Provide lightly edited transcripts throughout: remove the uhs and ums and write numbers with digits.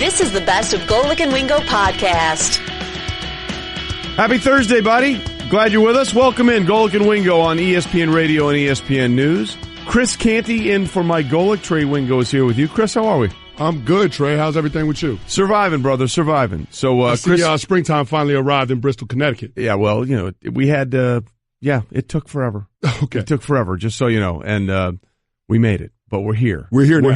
This is the Best of Golic and Wingo podcast. Happy Thursday, buddy. Glad you're with us. Welcome in. Golic and Wingo on ESPN Radio and ESPN News. Chris Canty in for my Golic. Trey Wingo is here with you. Chris, how are we? I'm good, Trey. How's everything with you? Surviving, brother. Surviving. So, Chris, springtime finally arrived in Bristol, Connecticut. Yeah, well, you know, we had, it took forever. Okay. It took forever, just so you know. And we made it. But we're here. We're here now.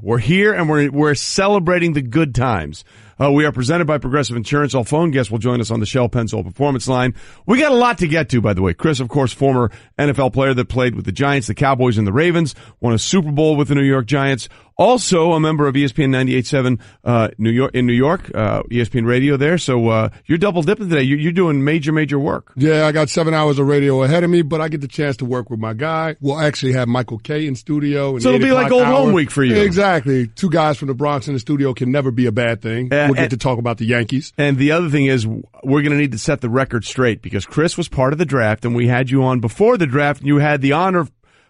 We're here, and we're celebrating the good times. We are presented by Progressive Insurance. All phone guests will join us on the Shell Pennzoil Performance Line. We got a lot to get to, by the way. Chris, of course, former NFL player that played with the Giants, the Cowboys, and the Ravens, won a Super Bowl with the New York Giants. Also a member of ESPN 98.7 New York, ESPN Radio there. So you're double dipping today. You're doing major work. Yeah, I got 7 hours of radio ahead of me, but I get the chance to work with my guy. We'll actually have Michael K in studio. So it'll be like old home week for you. Exactly. Two guys from the Bronx in the studio can never be a bad thing. We'll get to talk about the Yankees. And the other thing is we're going to need to set the record straight because Chris was part of the draft, and we had you on before the draft, and you had the honor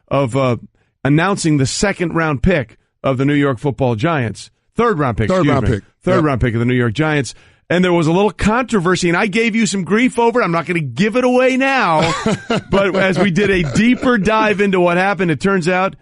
of announcing the second-round pick of the New York Football Giants. Third-round pick of the New York Giants. And there was a little controversy, and I gave you some grief over it. I'm not going to give it away now. But as we did a deeper dive into what happened, it turns out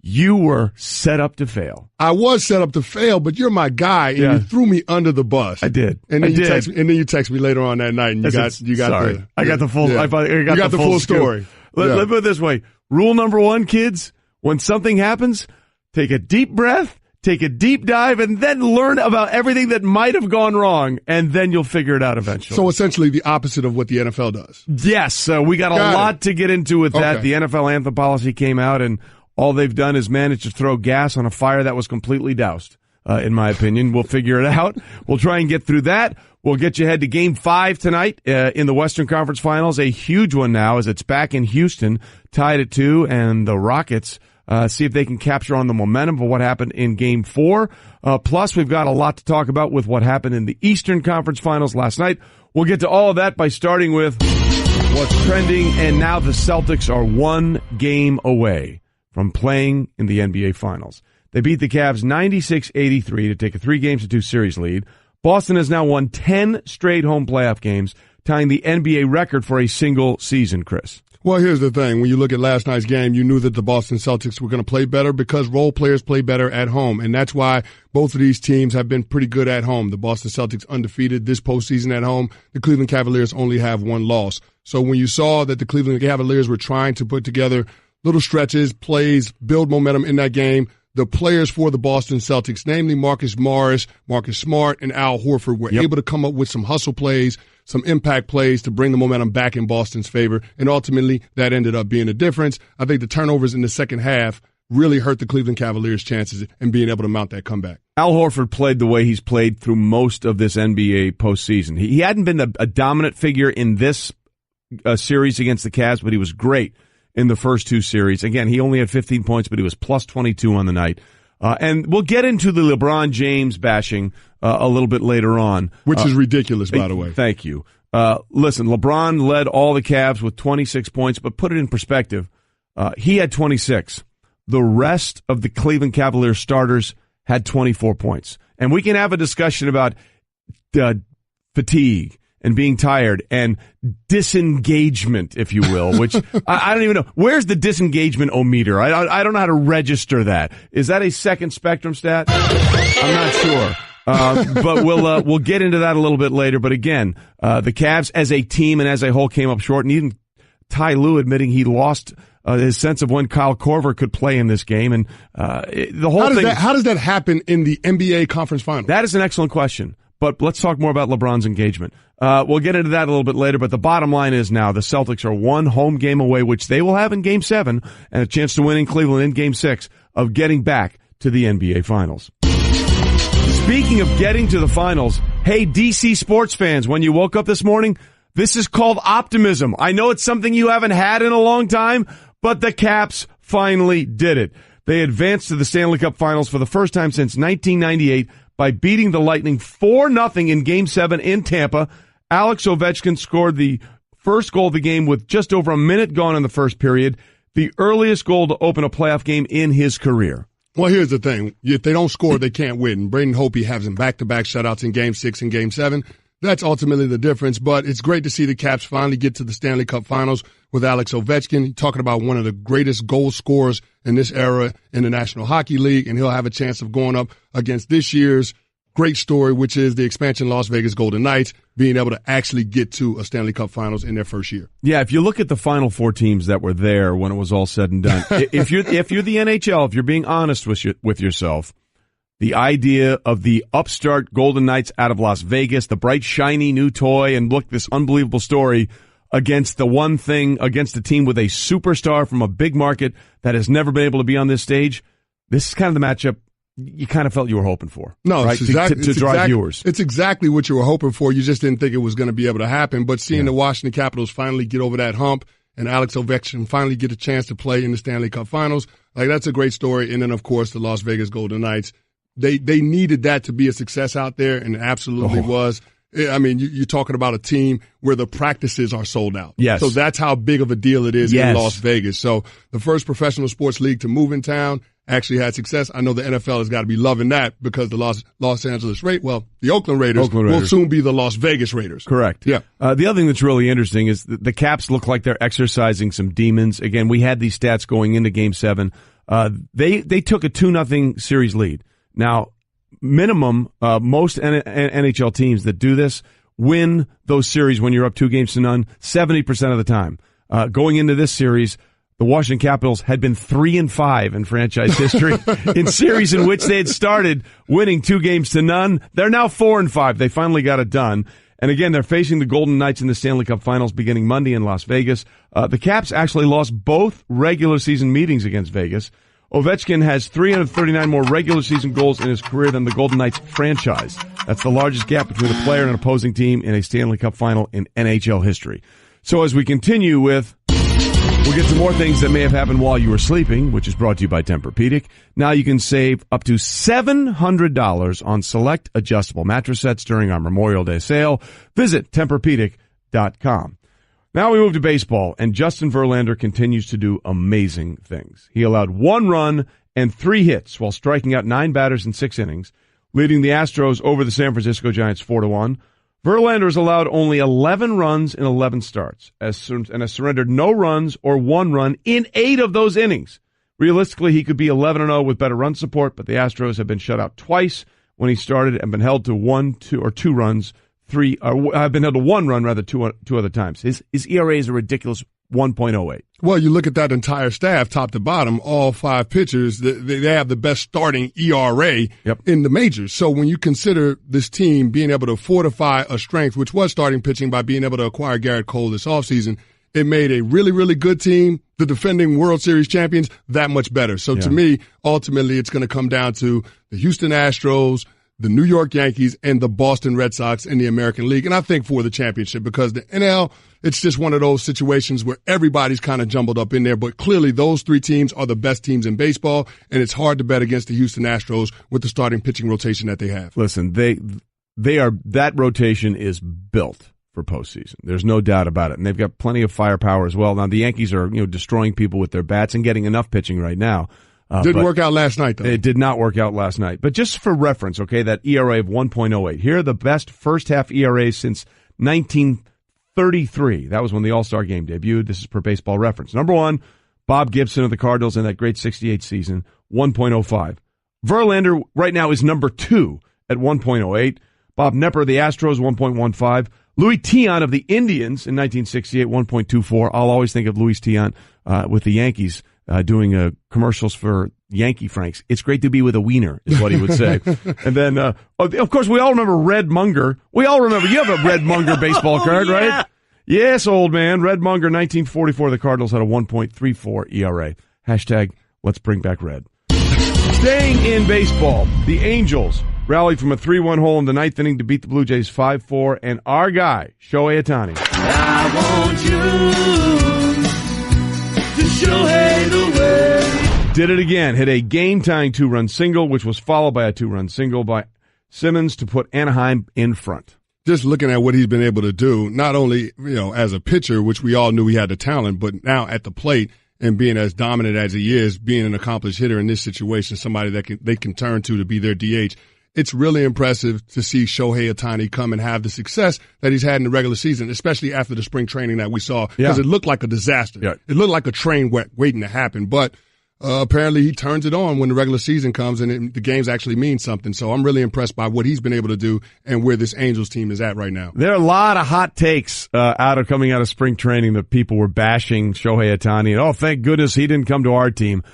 you were set up to fail. I was set up to fail, but you're my guy, and you threw me under the bus. I did. And then you text me later on that night, and I got the full story. Let's put it this way. Rule number one, kids, when something happens, take a deep breath, take a deep dive, and then learn about everything that might have gone wrong, and then you'll figure it out eventually. So essentially the opposite of what the NFL does. Yes, we got a lot to get into with that. The NFL Anthem policy came out, and all they've done is manage to throw gas on a fire that was completely doused, in my opinion. We'll figure it out. We'll try and get through that. We'll get you ahead to Game 5 tonight in the Western Conference Finals, a huge one now as it's back in Houston, tied at 2, and the Rockets see if they can capture on the momentum of what happened in Game 4. Plus, we've got a lot to talk about with what happened in the Eastern Conference Finals last night. We'll get to all of that by starting with what's trending, and now the Celtics are one game away from playing in the NBA Finals. They beat the Cavs 96-83 to take a 3-2 series lead. Boston has now won 10 straight home playoff games, tying the NBA record for a single season, Chris. Well, here's the thing. When you look at last night's game, you knew that the Boston Celtics were going to play better because role players play better at home. And that's why both of these teams have been pretty good at home. The Boston Celtics undefeated this postseason at home. The Cleveland Cavaliers only have one loss. So when you saw that the Cleveland Cavaliers were trying to put together little stretches, plays, build momentum in that game, the players for the Boston Celtics, namely Marcus Morris, Marcus Smart, and Al Horford, were able to come up with some hustle plays, some impact plays to bring the momentum back in Boston's favor, and ultimately that ended up being the difference. I think the turnovers in the second half really hurt the Cleveland Cavaliers' chances in being able to mount that comeback. Al Horford played the way he's played through most of this NBA postseason. He hadn't been a dominant figure in this series against the Cavs, but he was great in the first two series. Again, he only had 15 points, but he was plus 22 on the night. And we'll get into the LeBron James bashing a little bit later on. Which is ridiculous, by the way. Thank you. Listen, LeBron led all the Cavs with 26 points, but put it in perspective. He had 26. The rest of the Cleveland Cavaliers starters had 24 points. And we can have a discussion about fatigue and being tired and disengagement, if you will, which I don't even know. Where's the disengagement-o-meter? I don't know how to register that. Is that a second spectrum stat? I'm not sure. But we'll get into that a little bit later. But again, the Cavs as a team and as a whole came up short, and even Ty Lue admitting he lost his sense of when Kyle Korver could play in this game. And the whole thing. How does that happen in the NBA Conference Finals? That is an excellent question. But let's talk more about LeBron's engagement. We'll get into that a little bit later, but the bottom line is now the Celtics are one home game away, which they will have in Game 7, and a chance to win in Cleveland in Game 6 of getting back to the NBA Finals. Speaking of getting to the Finals, hey, DC sports fans, when you woke up this morning, this is called optimism. I know it's something you haven't had in a long time, but the Caps finally did it. They advanced to the Stanley Cup Finals for the first time since 1998 by beating the Lightning 4-0 in Game 7 in Tampa. Alex Ovechkin scored the first goal of the game with just over a minute gone in the first period, the earliest goal to open a playoff game in his career. Well, here's the thing. If they don't score, they can't win. And Braden Hope has them back-to-back shutouts in Game 6 and Game 7. That's ultimately the difference, but it's great to see the Caps finally get to the Stanley Cup Finals with Alex Ovechkin, talking about one of the greatest goal scorers in this era in the National Hockey League, and he'll have a chance of going up against this year's great story, which is the expansion Las Vegas Golden Knights being able to actually get to a Stanley Cup Finals in their first year. Yeah, if you look at the Final Four teams that were there when it was all said and done, if you're the NHL, if you're being honest with yourself, the idea of the upstart Golden Knights out of Las Vegas, the bright, shiny new toy, and look, this unbelievable story against a team with a superstar from a big market that has never been able to be on this stage. This is kind of the matchup you kind of felt you were hoping for. No, right? To drive viewers. It's exactly what you were hoping for. You just didn't think it was going to be able to happen. But seeing the Washington Capitals finally get over that hump and Alex Ovechkin finally get a chance to play in the Stanley Cup Finals, like that's a great story. And then, of course, the Las Vegas Golden Knights. They needed that to be a success out there, and it absolutely was. I mean, you're talking about a team where the practices are sold out. Yes. So that's how big of a deal it is in Las Vegas. So the first professional sports league to move in town actually had success. I know the NFL has got to be loving that because the Los Angeles the Oakland Raiders will soon be the Las Vegas Raiders. Correct. Yeah. The other thing that's really interesting is the Caps look like they're exercising some demons. Again, we had these stats going into Game 7. They took a 2-0 series lead. Now, minimum, most NHL teams that do this win those series when you're up 2-0 70% of the time. Going into this series, the Washington Capitals had been 3-5 in franchise history in series in which they had started winning 2-0. They're now 4-5. They finally got it done. And again, they're facing the Golden Knights in the Stanley Cup Finals beginning Monday in Las Vegas. The Caps actually lost both regular season meetings against Vegas. Ovechkin has 339 more regular season goals in his career than the Golden Knights franchise. That's the largest gap between a player and an opposing team in a Stanley Cup final in NHL history. So as we continue we'll get to more things that may have happened while you were sleeping, which is brought to you by Tempur-Pedic. Now you can save up to $700 on select adjustable mattress sets during our Memorial Day sale. Visit TempurPedic.com. Now we move to baseball, and Justin Verlander continues to do amazing things. He allowed 1 run and 3 hits while striking out 9 batters in 6 innings, leading the Astros over the San Francisco Giants 4-1. Verlander has allowed only 11 runs in 11 starts and has surrendered no runs or 1 run in 8 of those innings. Realistically, he could be 11-0 with better run support, but the Astros have been shut out twice when he started and been held to 2 runs. I've been held to 1 run rather two other times. His ERA is a ridiculous 1.08. Well, you look at that entire staff, top to bottom, all 5 pitchers, they have the best starting ERA in the majors. So when you consider this team being able to fortify a strength, which was starting pitching by being able to acquire Garrett Cole this offseason, it made a really, really good team, the defending World Series champions, that much better. So to me, ultimately, it's going to come down to the Houston Astros, the New York Yankees, and the Boston Red Sox in the American League. And I think for the championship, because the NL, it's just one of those situations where everybody's kind of jumbled up in there. But clearly those 3 teams are the best teams in baseball, and it's hard to bet against the Houston Astros with the starting pitching rotation that they have. Listen, that rotation is built for postseason. There's no doubt about it. And they've got plenty of firepower as well. Now the Yankees are, destroying people with their bats and getting enough pitching right now. Didn't work out last night, though. It did not work out last night. But just for reference, okay, that ERA of 1.08. Here are the best first-half ERAs since 1933. That was when the All-Star Game debuted. This is per Baseball Reference. Number 1, Bob Gibson of the Cardinals in that great 68 season, 1.05. Verlander right now is number 2 at 1.08. Bob Nepper of the Astros, 1.15. Louis Tiant of the Indians in 1968, 1.24. I'll always think of Louis Tiant with the Yankees. Doing commercials for Yankee Franks. It's great to be with a wiener, is what he would say. And then, of course, we all remember Red Munger. We all remember. You have a Red Munger baseball card, right? Yes, old man. Red Munger, 1944. The Cardinals had a 1.34 ERA. Hashtag let's bring back red. Staying in baseball, the Angels rallied from a 3-1 hole in the 9th inning to beat the Blue Jays 5-4. And our guy, Shohei Ohtani. I want you. Did it again. Hit a game-tying 2-run single, which was followed by a 2-run single by Simmons to put Anaheim in front. Just looking at what he's been able to do, not only, as a pitcher, which we all knew he had the talent, but now at the plate, and being as dominant as he is, being an accomplished hitter in this situation, somebody that they can turn to be their DH. It's really impressive to see Shohei Ohtani come and have the success that he's had in the regular season, especially after the spring training that we saw, because it looked like a disaster. Yeah. It looked like a train waiting to happen, but apparently he turns it on when the regular season comes and the games actually mean something. So I'm really impressed by what he's been able to do and where this Angels team is at right now. There are a lot of hot takes coming out of spring training that people were bashing Shohei Ohtani. And, oh, thank goodness he didn't come to our team.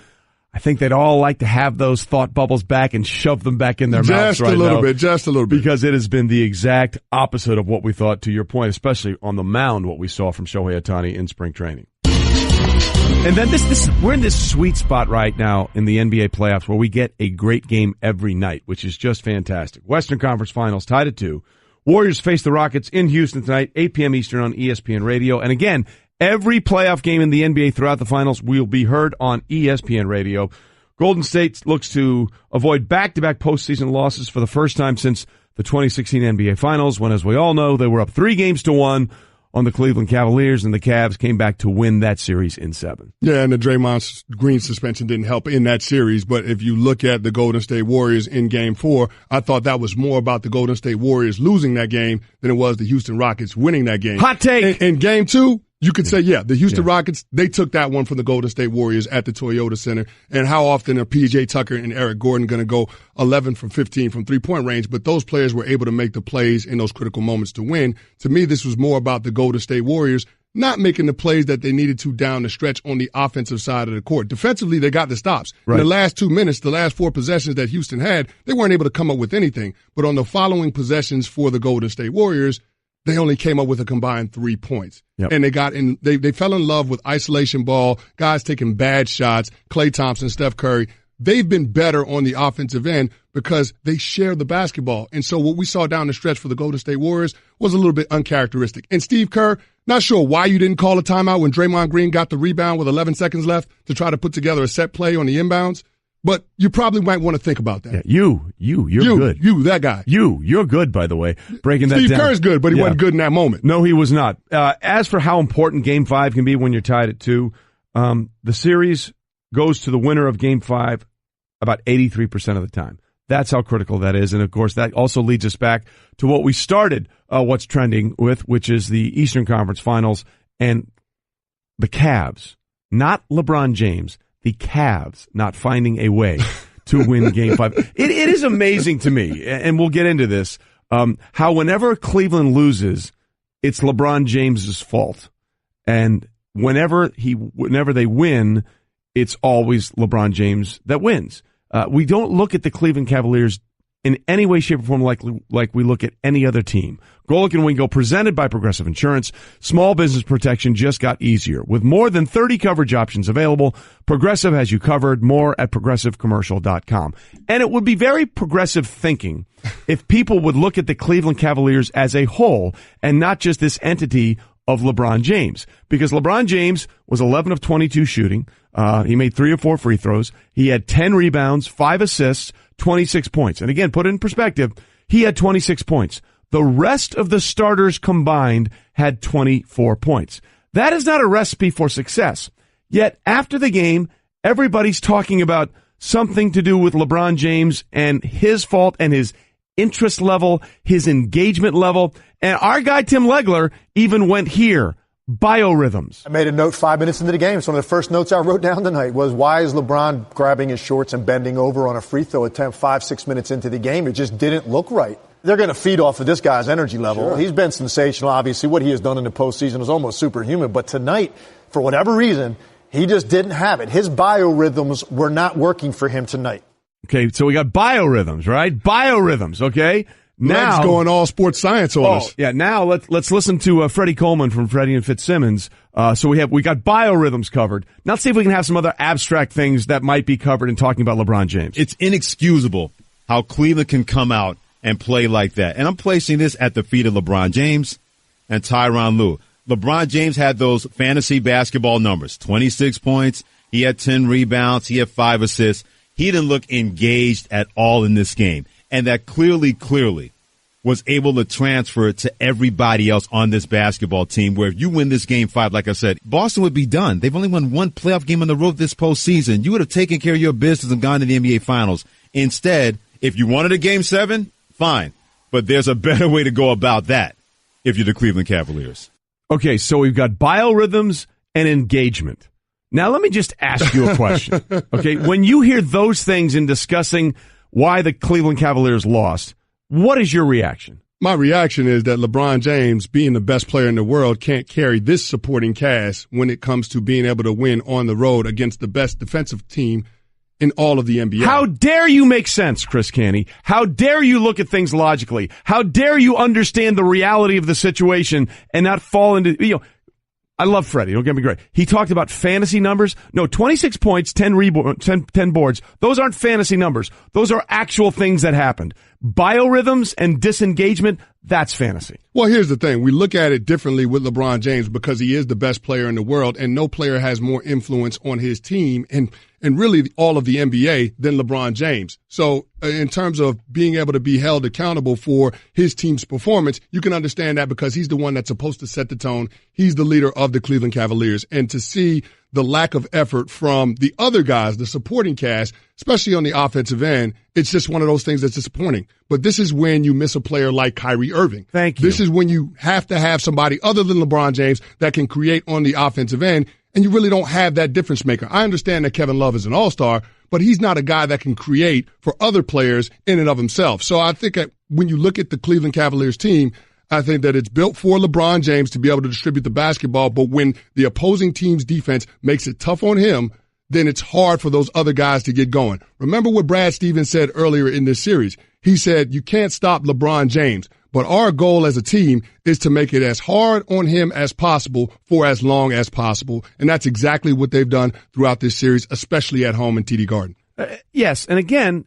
I think they'd all like to have those thought bubbles back and shove them back in their mouths right now. Just a little bit. Because it has been the exact opposite of what we thought, to your point, especially on the mound, what we saw from Shohei Ohtani in spring training. And then we're in this sweet spot right now in the NBA playoffs where we get a great game every night, which is just fantastic. Western Conference Finals tied at 2. Warriors face the Rockets in Houston tonight, 8 p.m. Eastern on ESPN Radio. And again, every playoff game in the NBA throughout the finals will be heard on ESPN Radio. Golden State looks to avoid back-to-back postseason losses for the first time since the 2016 NBA Finals, when, as we all know, they were up 3-1 on the Cleveland Cavaliers, and the Cavs came back to win that series in 7. Yeah, and the Draymond Green suspension didn't help in that series, but if you look at the Golden State Warriors in Game 4, I thought that was more about the Golden State Warriors losing that game than it was the Houston Rockets winning that game. Hot take! In Game 2, you could say, the Houston Rockets, they took that one from the Golden State Warriors at the Toyota Center. And how often are P.J. Tucker and Eric Gordon going to go 11 from 15 from three-point range? But those players were able to make the plays in those critical moments to win. To me, this was more about the Golden State Warriors not making the plays that they needed to down the stretch on the offensive side of the court. Defensively, they got the stops. Right. In the last 2 minutes, the last 4 possessions that Houston had, they weren't able to come up with anything. But on the following possessions for the Golden State Warriors, they only came up with a combined 3 points. Yep. And they fell in love with isolation ball, guys taking bad shots, Klay Thompson, Steph Curry. They've been better on the offensive end because they share the basketball. And so what we saw down the stretch for the Golden State Warriors was a little bit uncharacteristic. And Steve Kerr, not sure why you didn't call a timeout when Draymond Green got the rebound with 11 seconds left to try to put together a set play on the inbounds. But you probably might want to think about that. Yeah, you're good. You, that guy. You're good, by the way. Breaking that down. Steve Kerr's good, but he wasn't good in that moment. No, he was not. As for how important Game 5 can be when you're tied at 2, the series goes to the winner of Game 5 about 83% of the time. That's how critical that is. And, of course, that also leads us back to what we started what's trending with, which is the Eastern Conference Finals and the Cavs, not LeBron James. The Cavs not finding a way to win Game 5. It is amazing to me, and we'll get into this, how whenever Cleveland loses, it's LeBron James's fault. And whenever they win, it's always LeBron James that wins. We don't look at the Cleveland Cavaliers in any way, shape, or form like we look at any other team. Golic and Wingo, presented by Progressive Insurance. Small business protection just got easier. With more than 30 coverage options available, Progressive has you covered. More at progressivecommercial.com. And it would be very progressive thinking if people would look at the Cleveland Cavaliers as a whole and not just this entity of LeBron James. Because LeBron James was 11 of 22 shooting. He made 3 or 4 free throws. He had 10 rebounds, 5 assists, 26 points. And again, put it in perspective, he had 26 points. The rest of the starters combined had 24 points. That is not a recipe for success. Yet after the game, everybody's talking about something to do with LeBron James and his fault and his interest level, his engagement level. And our guy, Tim Legler, even went here. Biorhythms. I made a note 5 minutes into the game. It's one of the first notes I wrote down tonight was, why is LeBron grabbing his shorts and bending over on a free throw attempt 5-6 minutes into the game? It just didn't look right. They're going to feed off of this guy's energy level. Sure. He's been sensational. Obviously, what he has done in the postseason is almost superhuman. But tonight, for whatever reason, he just didn't have it. His biorhythms were not working for him tonight. Okay, so we got biorhythms, right? Biorhythms, okay? Now Leg's going all sports science on us. Yeah, now let's listen to Freddie Coleman from Freddie and Fitzsimmons. So we got biorhythms covered. Now let's see if we can have some other abstract things that might be covered in talking about LeBron James. It's inexcusable how Cleveland can come out and play like that. And I'm placing this at the feet of LeBron James and Tyronn Lue. LeBron James had those fantasy basketball numbers, 26 points. He had 10 rebounds. He had 5 assists. He didn't look engaged at all in this game. And that clearly was able to transfer to everybody else on this basketball team, where if you win this game 5, like I said, Boston would be done. They've only won one playoff game on the road this postseason. You would have taken care of your business and gone to the NBA Finals. Instead, if you wanted a game 7, fine. But there's a better way to go about that if you're the Cleveland Cavaliers. Okay, so we've got biorhythms and engagement. Now, let me just ask you a question. Okay, when you hear those things in discussing why the Cleveland Cavaliers lost, what is your reaction? My reaction is that LeBron James, being the best player in the world, can't carry this supporting cast when it comes to being able to win on the road against the best defensive team in all of the NBA. How dare you make sense, Chris Canty? How dare you look at things logically? How dare you understand the reality of the situation and not fall into, I love Freddie. Don't get me wrong. He talked about fantasy numbers. No, 26 points, 10 boards. Those aren't fantasy numbers. Those are actual things that happened. Biorhythms and disengagement, that's fantasy. Well, here's the thing. We look at it differently with LeBron James because he is the best player in the world, and no player has more influence on his team and really all of the NBA than LeBron James. So in terms of being able to be held accountable for his team's performance, you can understand that because he's the one that's supposed to set the tone. He's the leader of the Cleveland Cavaliers. And to see the lack of effort from the other guys, the supporting cast, especially on the offensive end, it's just one of those things that's disappointing. But this is when you miss a player like Kyrie Irving. Thank you. This is when you have to have somebody other than LeBron James that can create on the offensive end, and you really don't have that difference maker. I understand that Kevin Love is an all-star, but he's not a guy that can create for other players in and of himself. So I think that when you look at the Cleveland Cavaliers team, I think that it's built for LeBron James to be able to distribute the basketball, but when the opposing team's defense makes it tough on him, then it's hard for those other guys to get going. Remember what Brad Stevens said earlier in this series. He said, you can't stop LeBron James, but our goal as a team is to make it as hard on him as possible for as long as possible. And that's exactly what they've done throughout this series, especially at home in TD Garden. Yes. And again,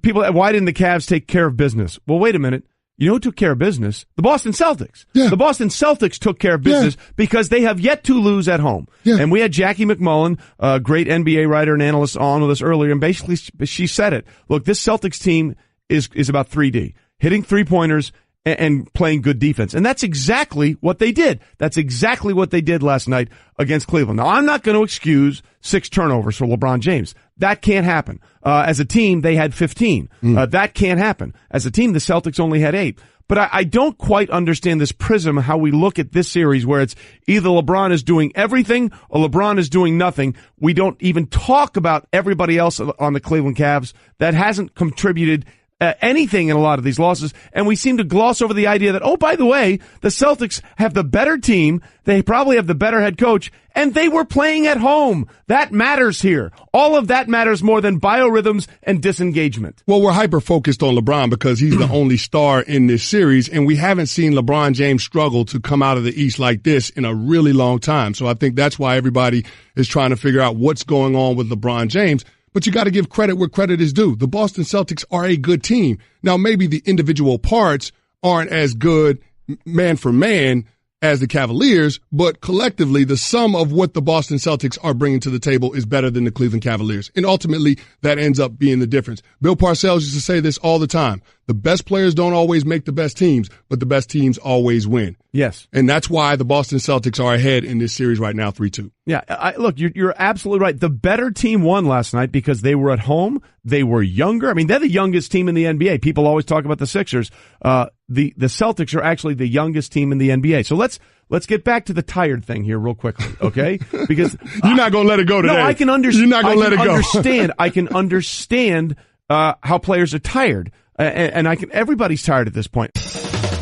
people, why didn't the Cavs take care of business? Well, wait a minute. You know who took care of business? The Boston Celtics. Yeah. The Boston Celtics took care of business because they have yet to lose at home. Yeah. And we had Jackie McMullen, a great NBA writer and analyst, on with us earlier, and basically she said it. Look, this Celtics team is about 3D, hitting three-pointers and playing good defense. And that's exactly what they did. That's exactly what they did last night against Cleveland. Now, I'm not going to excuse 6 turnovers for LeBron James. That can't happen. As a team, they had 15. That can't happen. As a team, the Celtics only had 8. But I don't quite understand this prism, how we look at this series where it's either LeBron is doing everything or LeBron is doing nothing. We don't even talk about everybody else on the Cleveland Cavs that hasn't contributed anything in a lot of these losses, and we seem to gloss over the idea that, oh, by the way, the Celtics have the better team, they probably have the better head coach, and they were playing at home. That matters here. All of that matters more than biorhythms and disengagement. Well, we're hyper-focused on LeBron because he's the only star in this series, and we haven't seen LeBron James struggle to come out of the East like this in a really long time. So I think that's why everybody is trying to figure out what's going on with LeBron James. But you got to give credit where credit is due. The Boston Celtics are a good team. Now, maybe the individual parts aren't as good man for man as the Cavaliers, but collectively, the sum of what the Boston Celtics are bringing to the table is better than the Cleveland Cavaliers. And ultimately, that ends up being the difference. Bill Parcells used to say this all the time. The best players don't always make the best teams, but the best teams always win. Yes. And that's why the Boston Celtics are ahead in this series right now, 3-2. Yeah, look, you're absolutely right. The better team won last night because they were at home. They were younger. I mean, they're the youngest team in the NBA. People always talk about the Sixers. The Celtics are actually the youngest team in the NBA. So let's get back to the tired thing here real quickly, okay? Because you're not going to let it go today. No, I can understand. You're not going to let it go. I can understand how players are tired, and everybody's tired at this point.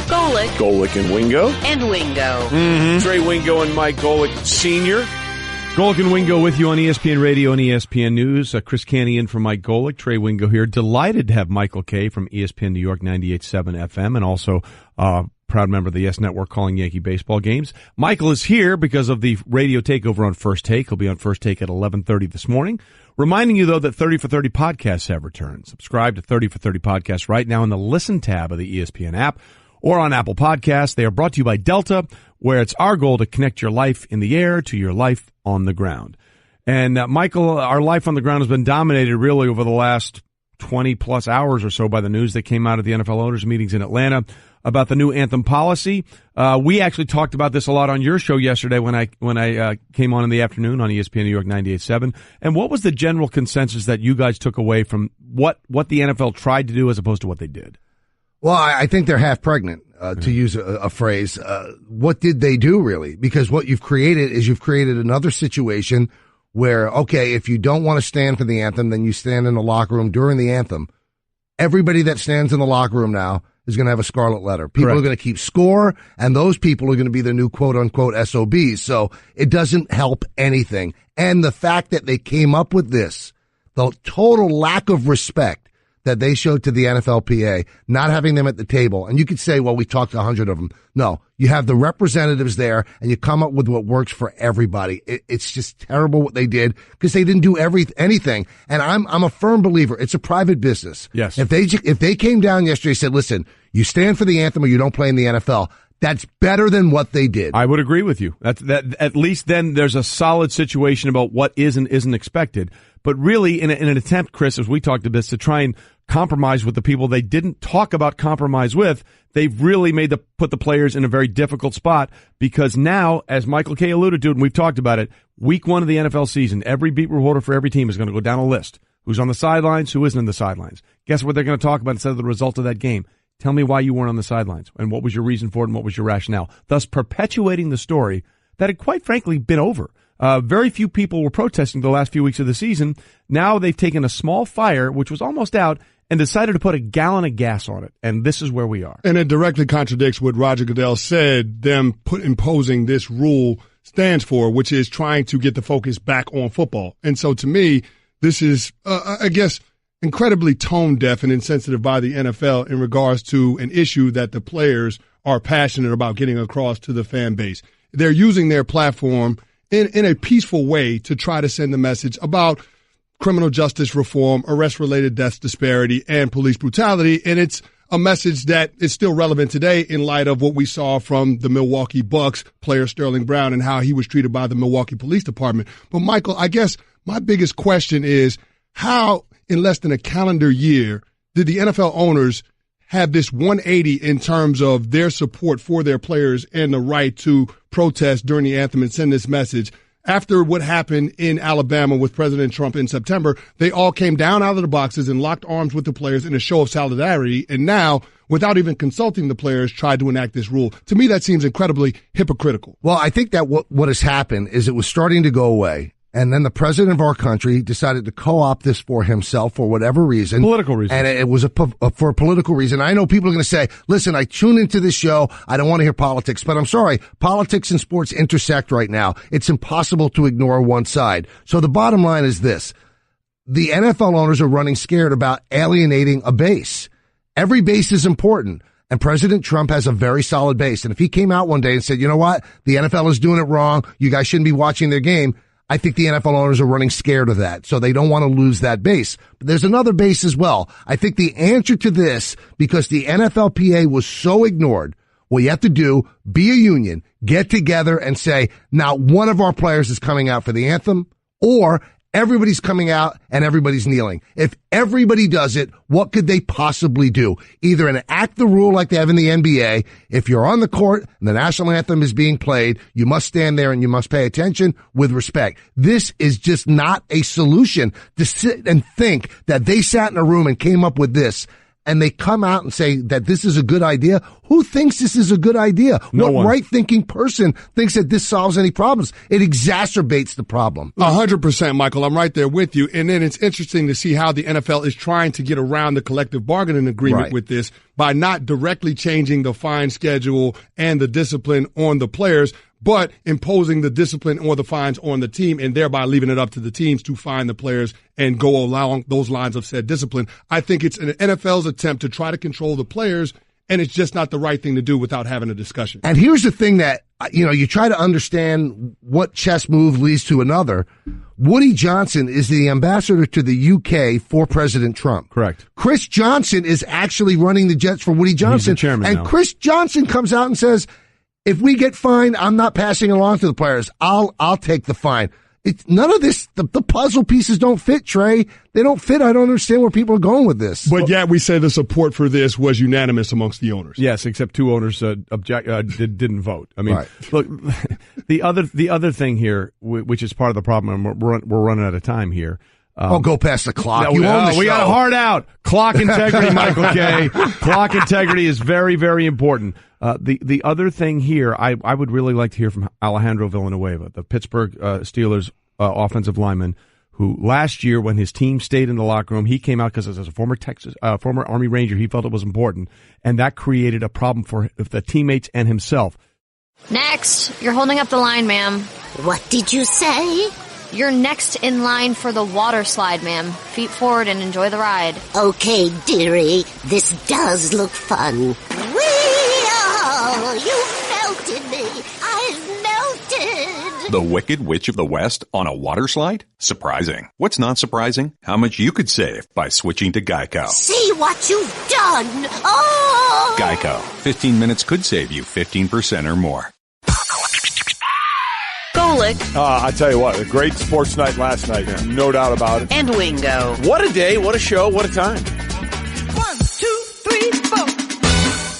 Golic and Wingo. and Wingo. Mm-hmm. Trey Wingo and Mike Golic Sr. Golic and Wingo with you on ESPN Radio and ESPN News. Chris Canty in for Mike Golic. Trey Wingo here. Delighted to have Michael Kay from ESPN New York 98.7 FM and also proud member of the Yes Network calling Yankee baseball games. Michael is here because of the radio takeover on First Take. He'll be on First Take at 11:30 this morning. Reminding you, though, that 30 for 30 podcasts have returned. Subscribe to 30 for 30 podcasts right now in the Listen tab of the ESPN app or on Apple Podcasts. They are brought to you by Delta, where it's our goal to connect your life in the air to your life on the ground. And Michael, our life on the ground has been dominated really over the last 20-plus hours or so by the news that came out of the NFL owners' meetings in Atlanta about the new Anthem policy. We actually talked about this a lot on your show yesterday when I came on in the afternoon on ESPN New York 98.7. And what was the general consensus that you guys took away from what the NFL tried to do as opposed to what they did? Well, I think they're half pregnant, to use a phrase. What did they do, really? Because what you've created is another situation where, okay, if you don't want to stand for the anthem, then you stand in the locker room during the anthem. Everybody that stands in the locker room now is going to have a scarlet letter. People Correct. are going to keep score, and those people are going to be the new quote-unquote SOBs. So it doesn't help anything. And the fact that they came up with this, the total lack of respect that they showed to the NFLPA, not having them at the table. And you could say, well, we talked to 100 of them. No, you have the representatives there, and you come up with what works for everybody. It's just terrible what they did because they didn't do anything. And I'm a firm believer. It's a private business. Yes. If they came down yesterday and said, listen, you stand for the anthem or you don't play in the NFL, that's better than what they did. I would agree with you. That at least then there's a solid situation about what is and isn't expected. But really, in an attempt, Chris, as we talked about this, to try and compromise with the people they didn't talk about compromise with, they've really put the players in a very difficult spot because now, as Michael K. alluded to, and we've talked about it, week 1 of the NFL season, every beat reporter for every team is going to go down a list. Who's on the sidelines, who isn't on the sidelines. Guess what they're going to talk about instead of the result of that game? Tell me why you weren't on the sidelines and what was your reason for it and what was your rationale, thus perpetuating the story that had quite frankly been over. Very few people were protesting the last few weeks of the season. Now they've taken a small fire, which was almost out, and decided to put a gallon of gas on it. And this is where we are. And it directly contradicts what Roger Goodell said them imposing this rule stands for, which is trying to get the focus back on football. And so to me, this is, I guess, incredibly tone deaf and insensitive by the NFL in regards to an issue that the players are passionate about getting across to the fan base. They're using their platform in a peaceful way to try to send a message about criminal justice reform, arrest-related death disparity, and police brutality. And it's a message that is still relevant today in light of what we saw from the Milwaukee Bucks player Sterling Brown and how he was treated by the Milwaukee Police Department. But, Michael, I guess my biggest question is how, in less than a calendar year, did the NFL owners have this 180 in terms of their support for their players and the right to protest during the anthem and send this message? After what happened in Alabama with President Trump in September, they all came down out of the boxes and locked arms with the players in a show of solidarity. And now, without even consulting the players, tried to enact this rule. To me, that seems incredibly hypocritical. Well, I think that what has happened is it was starting to go away. And then the president of our country decided to co-opt this for himself for whatever reason. Political reason. And it was for a political reason. I know people are going to say, listen, I tune into this show. I don't want to hear politics. But I'm sorry, politics and sports intersect right now. It's impossible to ignore one side. So the bottom line is this. The NFL owners are running scared about alienating a base. Every base is important. And President Trump has a very solid base. And if he came out one day and said, you know what, the NFL is doing it wrong, you guys shouldn't be watching their game, I think the NFL owners are running scared of that, so they don't want to lose that base. But there's another base as well. I think the answer to this, because the NFLPA was so ignored, what you have to do, be a union, get together and say, not one of our players is coming out for the anthem, or everybody's coming out and everybody's kneeling. If everybody does it, what could they possibly do? Either enact the rule like they have in the NBA. If you're on the court and the national anthem is being played, you must stand there and you must pay attention with respect. This is just not a solution to sit and think that they sat in a room and came up with this. And they come out and say that this is a good idea. Who thinks this is a good idea? No what one. right-thinking person thinks that this solves any problems? It exacerbates the problem. 100%, Michael. I'm right there with you. And then it's interesting to see how the NFL is trying to get around the collective bargaining agreement with this by not directly changing the fine schedule and the discipline on the players, but imposing the discipline or the fines on the team and thereby leaving it up to the teams to fine the players and go along those lines of said discipline. I think it's an NFL's attempt to try to control the players, and it's just not the right thing to do without having a discussion. And here's the thing that, you try to understand what chess move leads to another. Woody Johnson is the ambassador to the UK for President Trump. Correct. Chris Johnson is actually running the Jets for Woody Johnson. He's the chairman and now. Chris Johnson comes out and says, if we get fined, I'm not passing it along to the players. I'll take the fine. None of this, the puzzle pieces don't fit, Trey. They don't fit. I don't understand where people are going with this. But yet we say the support for this was unanimous amongst the owners. Yes, except two owners didn't vote. I mean, right. Look, the other thing here, which is part of the problem, and we're running out of time here. Go past the clock. We got a hard out. Clock integrity, Michael K. Clock integrity is very, very important. The other thing here, I would really like to hear from Alejandro Villanueva, the Pittsburgh Steelers offensive lineman, who last year when his team stayed in the locker room, he came out because as a former Army Ranger, he felt it was important, and that created a problem for the teammates and himself. Next, you're holding up the line, ma'am. What did you say? You're next in line for the water slide, ma'am. Feet forward and enjoy the ride. Okay, dearie, this does look fun. Whee! You melted me. I've melted. The Wicked Witch of the West on a water slide? Surprising. What's not surprising? How much you could save by switching to Geico. See what you've done. Oh! Geico. 15 minutes could save you 15% or more. Golic. I tell you what, a great sports night last night. Yeah. No doubt about it. And Wingo. What a day, what a show, what a time. 1, 2, 3, 4.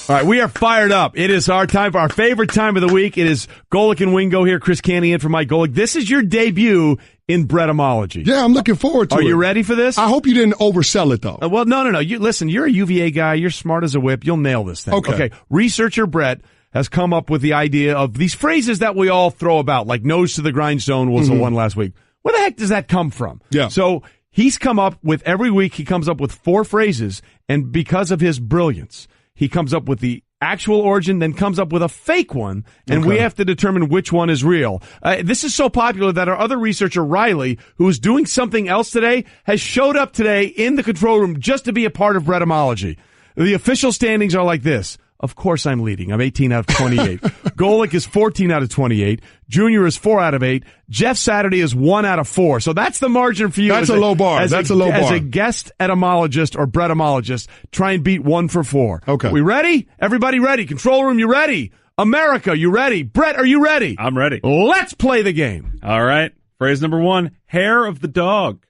All right, we are fired up. It is our time for our favorite time of the week. It is Golic and Wingo here. Chris Canty in for Mike Golic. This is your debut in Bretomology. Yeah, I'm looking forward to it. Are you ready for this? I hope you didn't oversell it, though. Well, no. Listen, you're a UVA guy. You're smart as a whip. You'll nail this thing. Okay. Researcher Brett has come up with the idea of these phrases that we all throw about, like nose to the grindstone was the one last week. Where the heck does that come from? Yeah. So he's come up with, every week he comes up with 4 phrases, and because of his brilliance, he comes up with the actual origin, then comes up with a fake one, and we have to determine which one is real. This is so popular that our other researcher, Riley, who is doing something else today, has showed up today in the control room just to be a part of Bretomology. The official standings are like this. Of course I'm leading. I'm 18 out of 28. Golic is 14 out of 28. Junior is 4 out of 8. Jeff Saturday is 1 out of 4. So that's the margin for you. That's a low bar. As a guest etymologist or Bretomologist, try and beat 1 for 4. Okay. We ready? Everybody ready? Control room, you ready? America, you ready? Brett, are you ready? I'm ready. Let's play the game. All right. Phrase number 1, hair of the dog.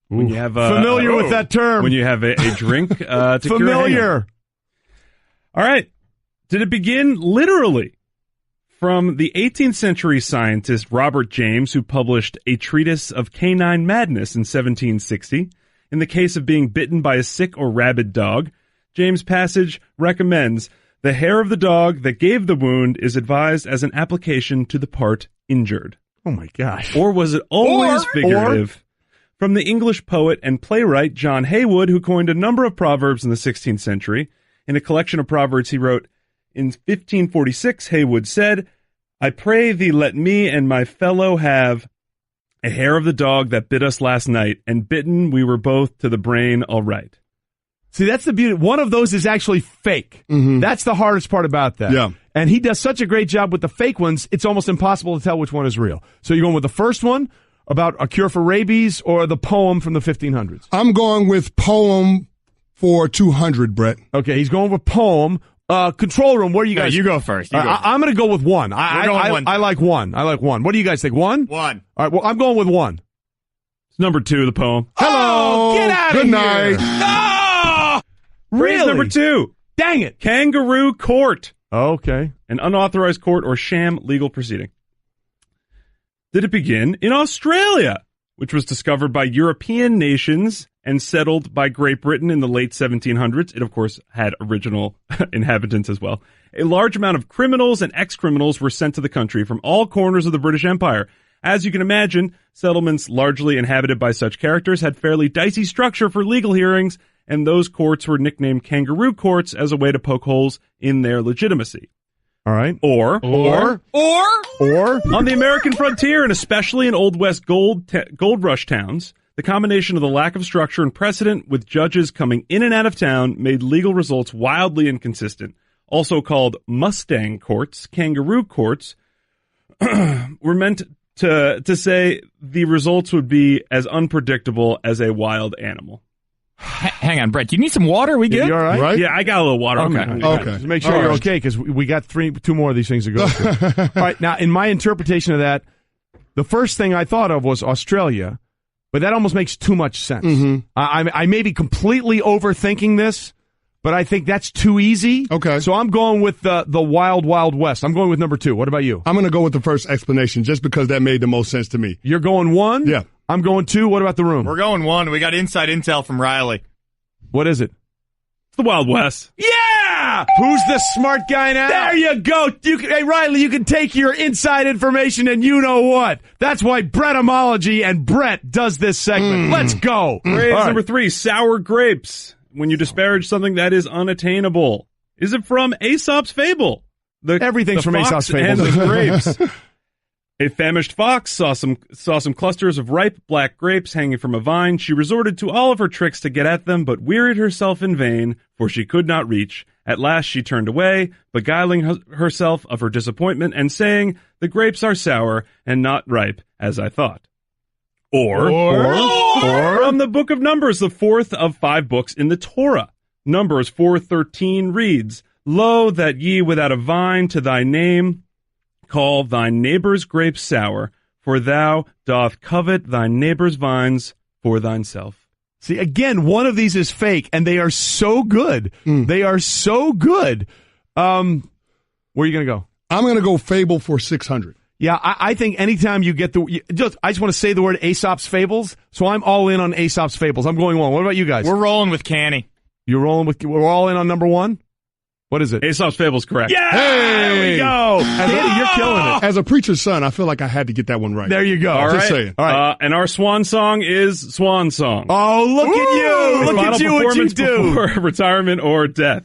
When you have familiar with that term. When you have a drink to familiar. All right. Did it begin literally from the 18th century scientist Robert James, who published A Treatise of Canine Madness in 1760? In the case of being bitten by a sick or rabid dog, James' passage recommends the hair of the dog that gave the wound is advised as an application to the part injured. Oh, my gosh. Or was it always figurative? From the English poet and playwright John Haywood, who coined a number of proverbs in the 16th century. In a collection of proverbs he wrote, in 1546, Haywood said, I pray thee let me and my fellow have a hair of the dog that bit us last night, and bitten we were both to the brain all right. See, that's the beauty. One of those is actually fake. Mm-hmm. That's the hardest part about that. Yeah. And he does such a great job with the fake ones, it's almost impossible to tell which one is real. So you're going with the first one about a cure for rabies or the poem from the 1500s? I'm going with poem for 200, Brett. Okay, he's going with poem. Control room, where are you guys? You go first. I'm going to go with 1. I like 1. I like 1. What do you guys think? 1? 1. All right, well, I'm going with 1. It's number 2, the poem. Hello! Get out of here! Good night. Oh! Really? Phrase number 2. Dang it. Kangaroo court. Okay. An unauthorized court or sham legal proceeding. Did it begin in Australia, which was discovered by European nations and settled by Great Britain in the late 1700s. It, of course, had original inhabitants as well. A large amount of criminals and ex-criminals were sent to the country from all corners of the British Empire. As you can imagine, settlements largely inhabited by such characters had fairly dicey structure for legal hearings, and those courts were nicknamed kangaroo courts as a way to poke holes in their legitimacy. All right. Or on the American frontier, and especially in Old West gold rush towns, the combination of the lack of structure and precedent with judges coming in and out of town made legal results wildly inconsistent. Also called Mustang courts, kangaroo courts were meant to say the results would be as unpredictable as a wild animal. Hang on, Brett. Do you need some water? We good? You all right? Yeah, I got a little water. Okay. Just make sure you're okay, because we got 2 more of these things to go through. All right, now, in my interpretation of that, the first thing I thought of was Australia, but that almost makes too much sense. Mm-hmm. I may be completely overthinking this, but I think that's too easy. Okay. So I'm going with the Wild Wild West. I'm going with number 2. What about you? I'm going to go with the first explanation just because that made the most sense to me. You're going 1? Yeah. I'm going 2. What about the room? We're going 1. We got inside intel from Riley. What is it? It's the Wild West. Yeah! Who's the smart guy now? There you go. Hey, Riley, you can take your inside information and you know what. That's why Brettomology and Brett does this segment. Let's go. Phrase All right. number 3, sour grapes. When you disparage something that is unattainable. Is it from Aesop's Fable? Everything's from Aesop's Fable. And the grapes. A famished fox saw some clusters of ripe black grapes hanging from a vine. She resorted to all of her tricks to get at them, but wearied herself in vain, for she could not reach. At last she turned away, beguiling herself of her disappointment, and saying, "The grapes are sour and not ripe, as I thought." Or from the book of Numbers, the 4th of 5 books in the Torah. Numbers 4:13 reads, "Lo, that ye without a vine to thy name call thy neighbor's grapes sour, for thou doth covet thy neighbor's vines for thyself." See, again, one of these is fake, and they are so good. They are so good. Where are you going to go? I'm going to go Fable for 600. Yeah, I think anytime you get I just want to say the word Aesop's Fables, so I'm all in on Aesop's Fables. I'm going 1. What about you guys? We're rolling with Canty. We're all in on number 1? What is it? Aesop's Fable's correct. Yeah! There we go! Canty, you're killing it. As a preacher's son, I feel like I had to get that one right. There you go. All Just right. saying. All right. And our swan song is Swan Song. Oh, look at you! Look at you, what you do! Before retirement or death.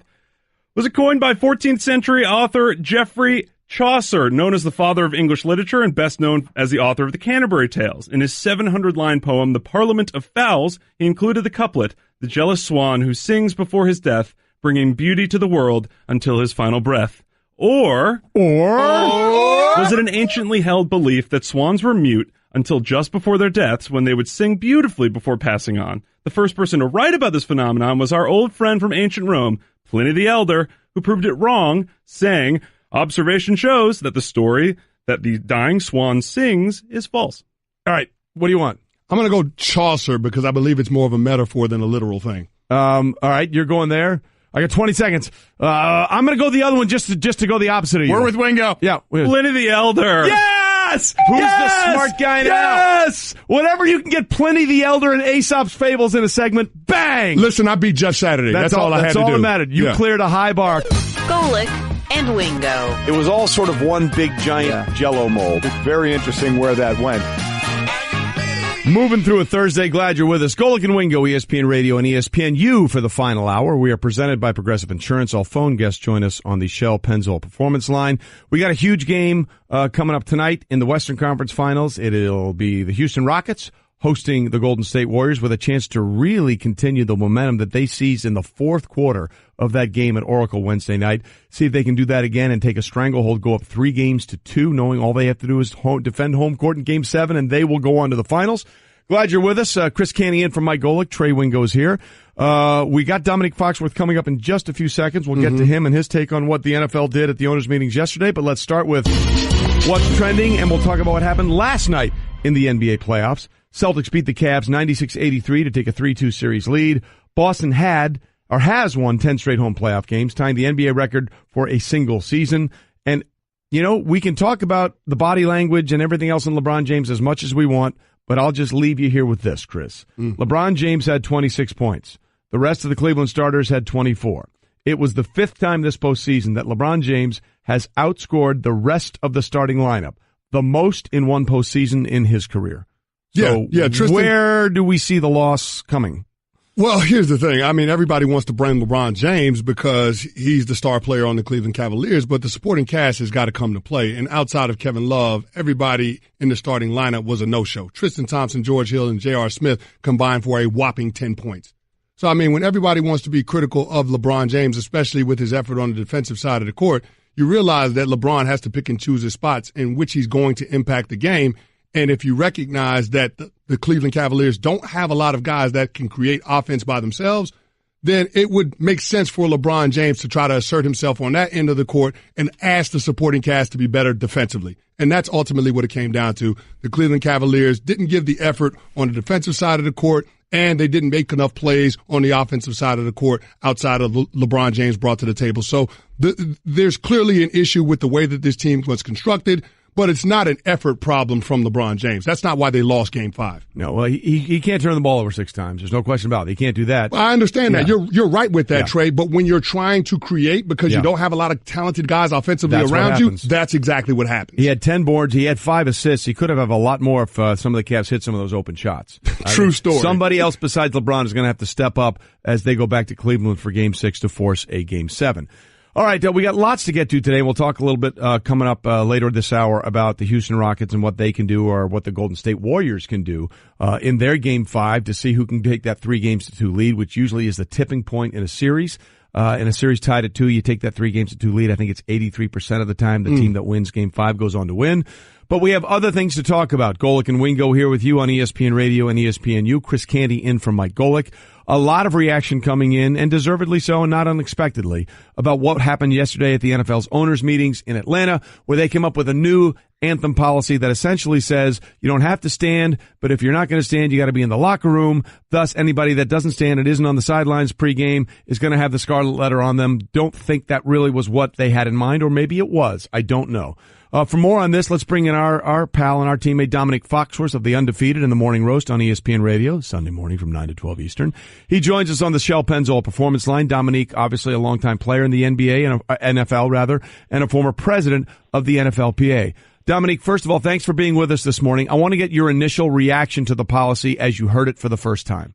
Was it coined by 14th century author Geoffrey Chaucer, known as the father of English literature and best known as the author of the Canterbury Tales. In his 700-line poem, The Parliament of Fowls, he included the couplet, "The jealous swan who sings before his death, bringing beauty to the world until his final breath." Or was it an anciently held belief that swans were mute until just before their deaths, when they would sing beautifully before passing on? The first person to write about this phenomenon was our old friend from ancient Rome, Pliny the Elder, who proved it wrong, saying, "Observation shows that the story that the dying swan sings is false." All right, what do you want? I'm going to go Chaucer because I believe it's more of a metaphor than a literal thing. All right, you're going there. I got 20 seconds. I'm going to go the other one just to go the opposite of you. We're with Wingo. Yeah. Pliny the Elder. Yes! Who's the smart guy now? Yes! Whenever you can get Pliny the Elder and Aesop's Fables in a segment, bang! Listen, I beat Jeff Saturday. That's all I had to do. That's all that mattered. You cleared a high bar. Golic and Wingo. It was all sort of one big giant Jell-O mold. It's very interesting where that went. Moving through a Thursday, glad you're with us. Golic and Wingo, ESPN Radio and ESPNU for the final hour. We are presented by Progressive Insurance. All phone guests join us on the Shell Pennzoil Performance Line. We got a huge game coming up tonight in the Western Conference Finals. It'll be the Houston Rockets hosting the Golden State Warriors with a chance to really continue the momentum that they seized in the fourth quarter of that game at Oracle Wednesday night. See if they can do that again and take a stranglehold, go up 3-2, knowing all they have to do is defend home court in Game 7, and they will go on to the finals. Glad you're with us. Chris Canty in from Mike Golic. Trey Wingo's here. We got Dominique Foxworth coming up in just a few seconds. We'll get to him and his take on what the NFL did at the owners' meetings yesterday, but let's start with what's trending, and we'll talk about what happened last night in the NBA playoffs. Celtics beat the Cavs 96-83 to take a 3-2 series lead. Boston has won 10 straight home playoff games, tying the NBA record for a single season. And, we can talk about the body language and everything else in LeBron James as much as we want, but I'll just leave you here with this, Chris. LeBron James had 26 points. The rest of the Cleveland starters had 24. It was the 5th time this postseason that LeBron James has outscored the rest of the starting lineup, the most in one postseason in his career. So Tristan, where do we see the loss coming? Well, here's the thing. I mean, everybody wants to blame LeBron James because he's the star player on the Cleveland Cavaliers, but the supporting cast has got to come to play. And outside of Kevin Love, everybody in the starting lineup was a no-show. Tristan Thompson, George Hill, and J.R. Smith combined for a whopping 10 points. So, I mean, when everybody wants to be critical of LeBron James, especially with his effort on the defensive side of the court, you realize that LeBron has to pick and choose his spots in which he's going to impact the game. And if you recognize that the Cleveland Cavaliers don't have a lot of guys that can create offense by themselves, then it would make sense for LeBron James to try to assert himself on that end of the court and ask the supporting cast to be better defensively. And that's ultimately what it came down to. The Cleveland Cavaliers didn't give the effort on the defensive side of the court, and they didn't make enough plays on the offensive side of the court outside of LeBron James brought to the table. So there's clearly an issue with the way that this team was constructed, but it's not an effort problem from LeBron James. That's not why they lost Game 5. No, well, he can't turn the ball over 6 times. There's no question about it. He can't do that. Well, I understand that. You're right with that, Trey, but when you're trying to create because you don't have a lot of talented guys offensively around you, that's exactly what happens. He had 10 boards. He had 5 assists. He could have a lot more if some of the Cavs hit some of those open shots. True story. Somebody else besides LeBron is going to have to step up as they go back to Cleveland for Game 6 to force a Game 7. All right, we got lots to get to today. We'll talk a little bit coming up later this hour about the Houston Rockets and what they can do or what the Golden State Warriors can do in their Game 5 to see who can take that 3-2 lead, which usually is the tipping point in a series. In a series tied at 2, you take that 3-2 lead. I think it's 83% of the time the team that wins Game 5 goes on to win. But we have other things to talk about. Golic and Wingo here with you on ESPN Radio and ESPNU. Chris Canty in from Mike Golic. A lot of reaction coming in, and deservedly so and not unexpectedly, about what happened yesterday at the NFL's owners' meetings in Atlanta, where they came up with a new Anthem policy that essentially says you don't have to stand, but if you're not going to stand, you got to be in the locker room. Thus, anybody that doesn't stand and isn't on the sidelines pregame is going to have the scarlet letter on them. Don't think that really was what they had in mind, or maybe it was. I don't know. For more on this, let's bring in our pal and our teammate Dominic Foxworth of The Undefeated in the Morning Roast on ESPN Radio, Sunday morning from 9 to 12 Eastern. He joins us on the Shell Pennzoil Performance Line. Dominic, obviously a longtime player in the NBA, and NFL, and a former president of the NFLPA. Dominic, first of all, thanks for being with us this morning. I want to get your initial reaction to the policy as you heard it for the first time.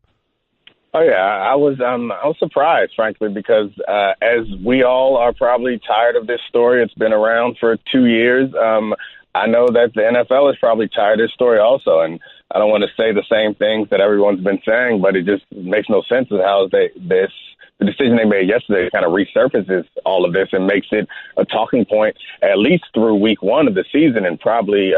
Oh yeah, I was surprised, frankly, because as we all are probably tired of this story, it's been around for 2 years. I know that the NFL is probably tired of this story also, and I don't want to say the same things that everyone's been saying, but it just makes no sense of how the decision they made yesterday kind of resurfaces all of this and makes it a talking point at least through week 1 of the season and probably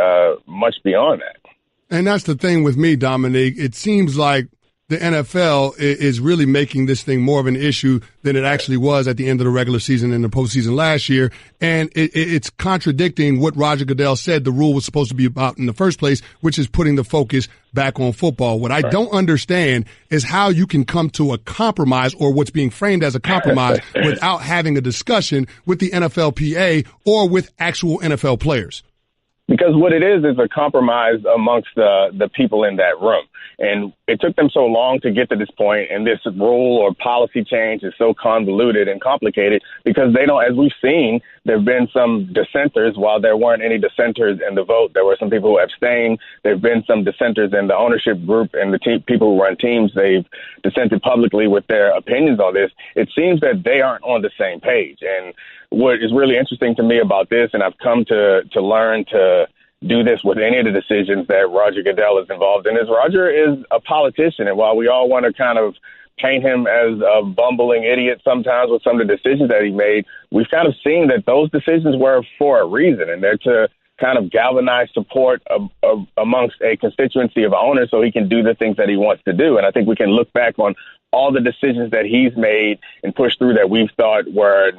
much beyond that. And that's the thing with me, Dominique. It seems like the NFL is really making this thing more of an issue than it actually was at the end of the regular season and the postseason last year. And it's contradicting what Roger Goodell said the rule was supposed to be about in the first place, which is putting the focus back on football. What I don't understand is how you can come to a compromise or what's being framed as a compromise without having a discussion with the NFLPA or with actual NFL players. Because what it is a compromise amongst the people in that room. And it took them so long to get to this point, and this rule or policy change is so convoluted and complicated because they don't, as we've seen, there have been some dissenters. While there weren't any dissenters in the vote, there were some people who abstained. There have been some dissenters in the ownership group and the people who run teams. They've dissented publicly with their opinions on this. It seems that they aren't on the same page. And what is really interesting to me about this, and I've come to learn to do this with any of the decisions that Roger Goodell is involved in, is Roger is a politician. And while we all want to kind of paint him as a bumbling idiot sometimes with some of the decisions that he made, we've kind of seen that those decisions were for a reason, and they're to kind of galvanize support amongst a constituency of owners so he can do the things that he wants to do. And I think we can look back on all the decisions that he's made and pushed through that we've thought were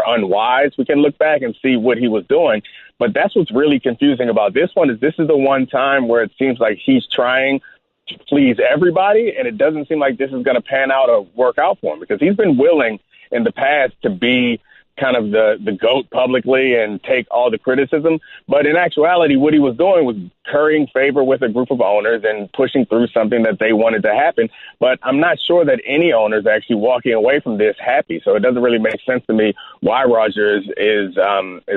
unwise. We can look back and see what he was doing. But that's what's really confusing about this one is the one time where it seems like he's trying to please everybody, and it doesn't seem like this is going to pan out or work out for him because he's been willing in the past to be kind of the GOAT publicly and take all the criticism. But in actuality, what he was doing was currying favor with a group of owners and pushing through something that they wanted to happen. But I'm not sure that any owner is actually walking away from this happy. So it doesn't really make sense to me why Roger is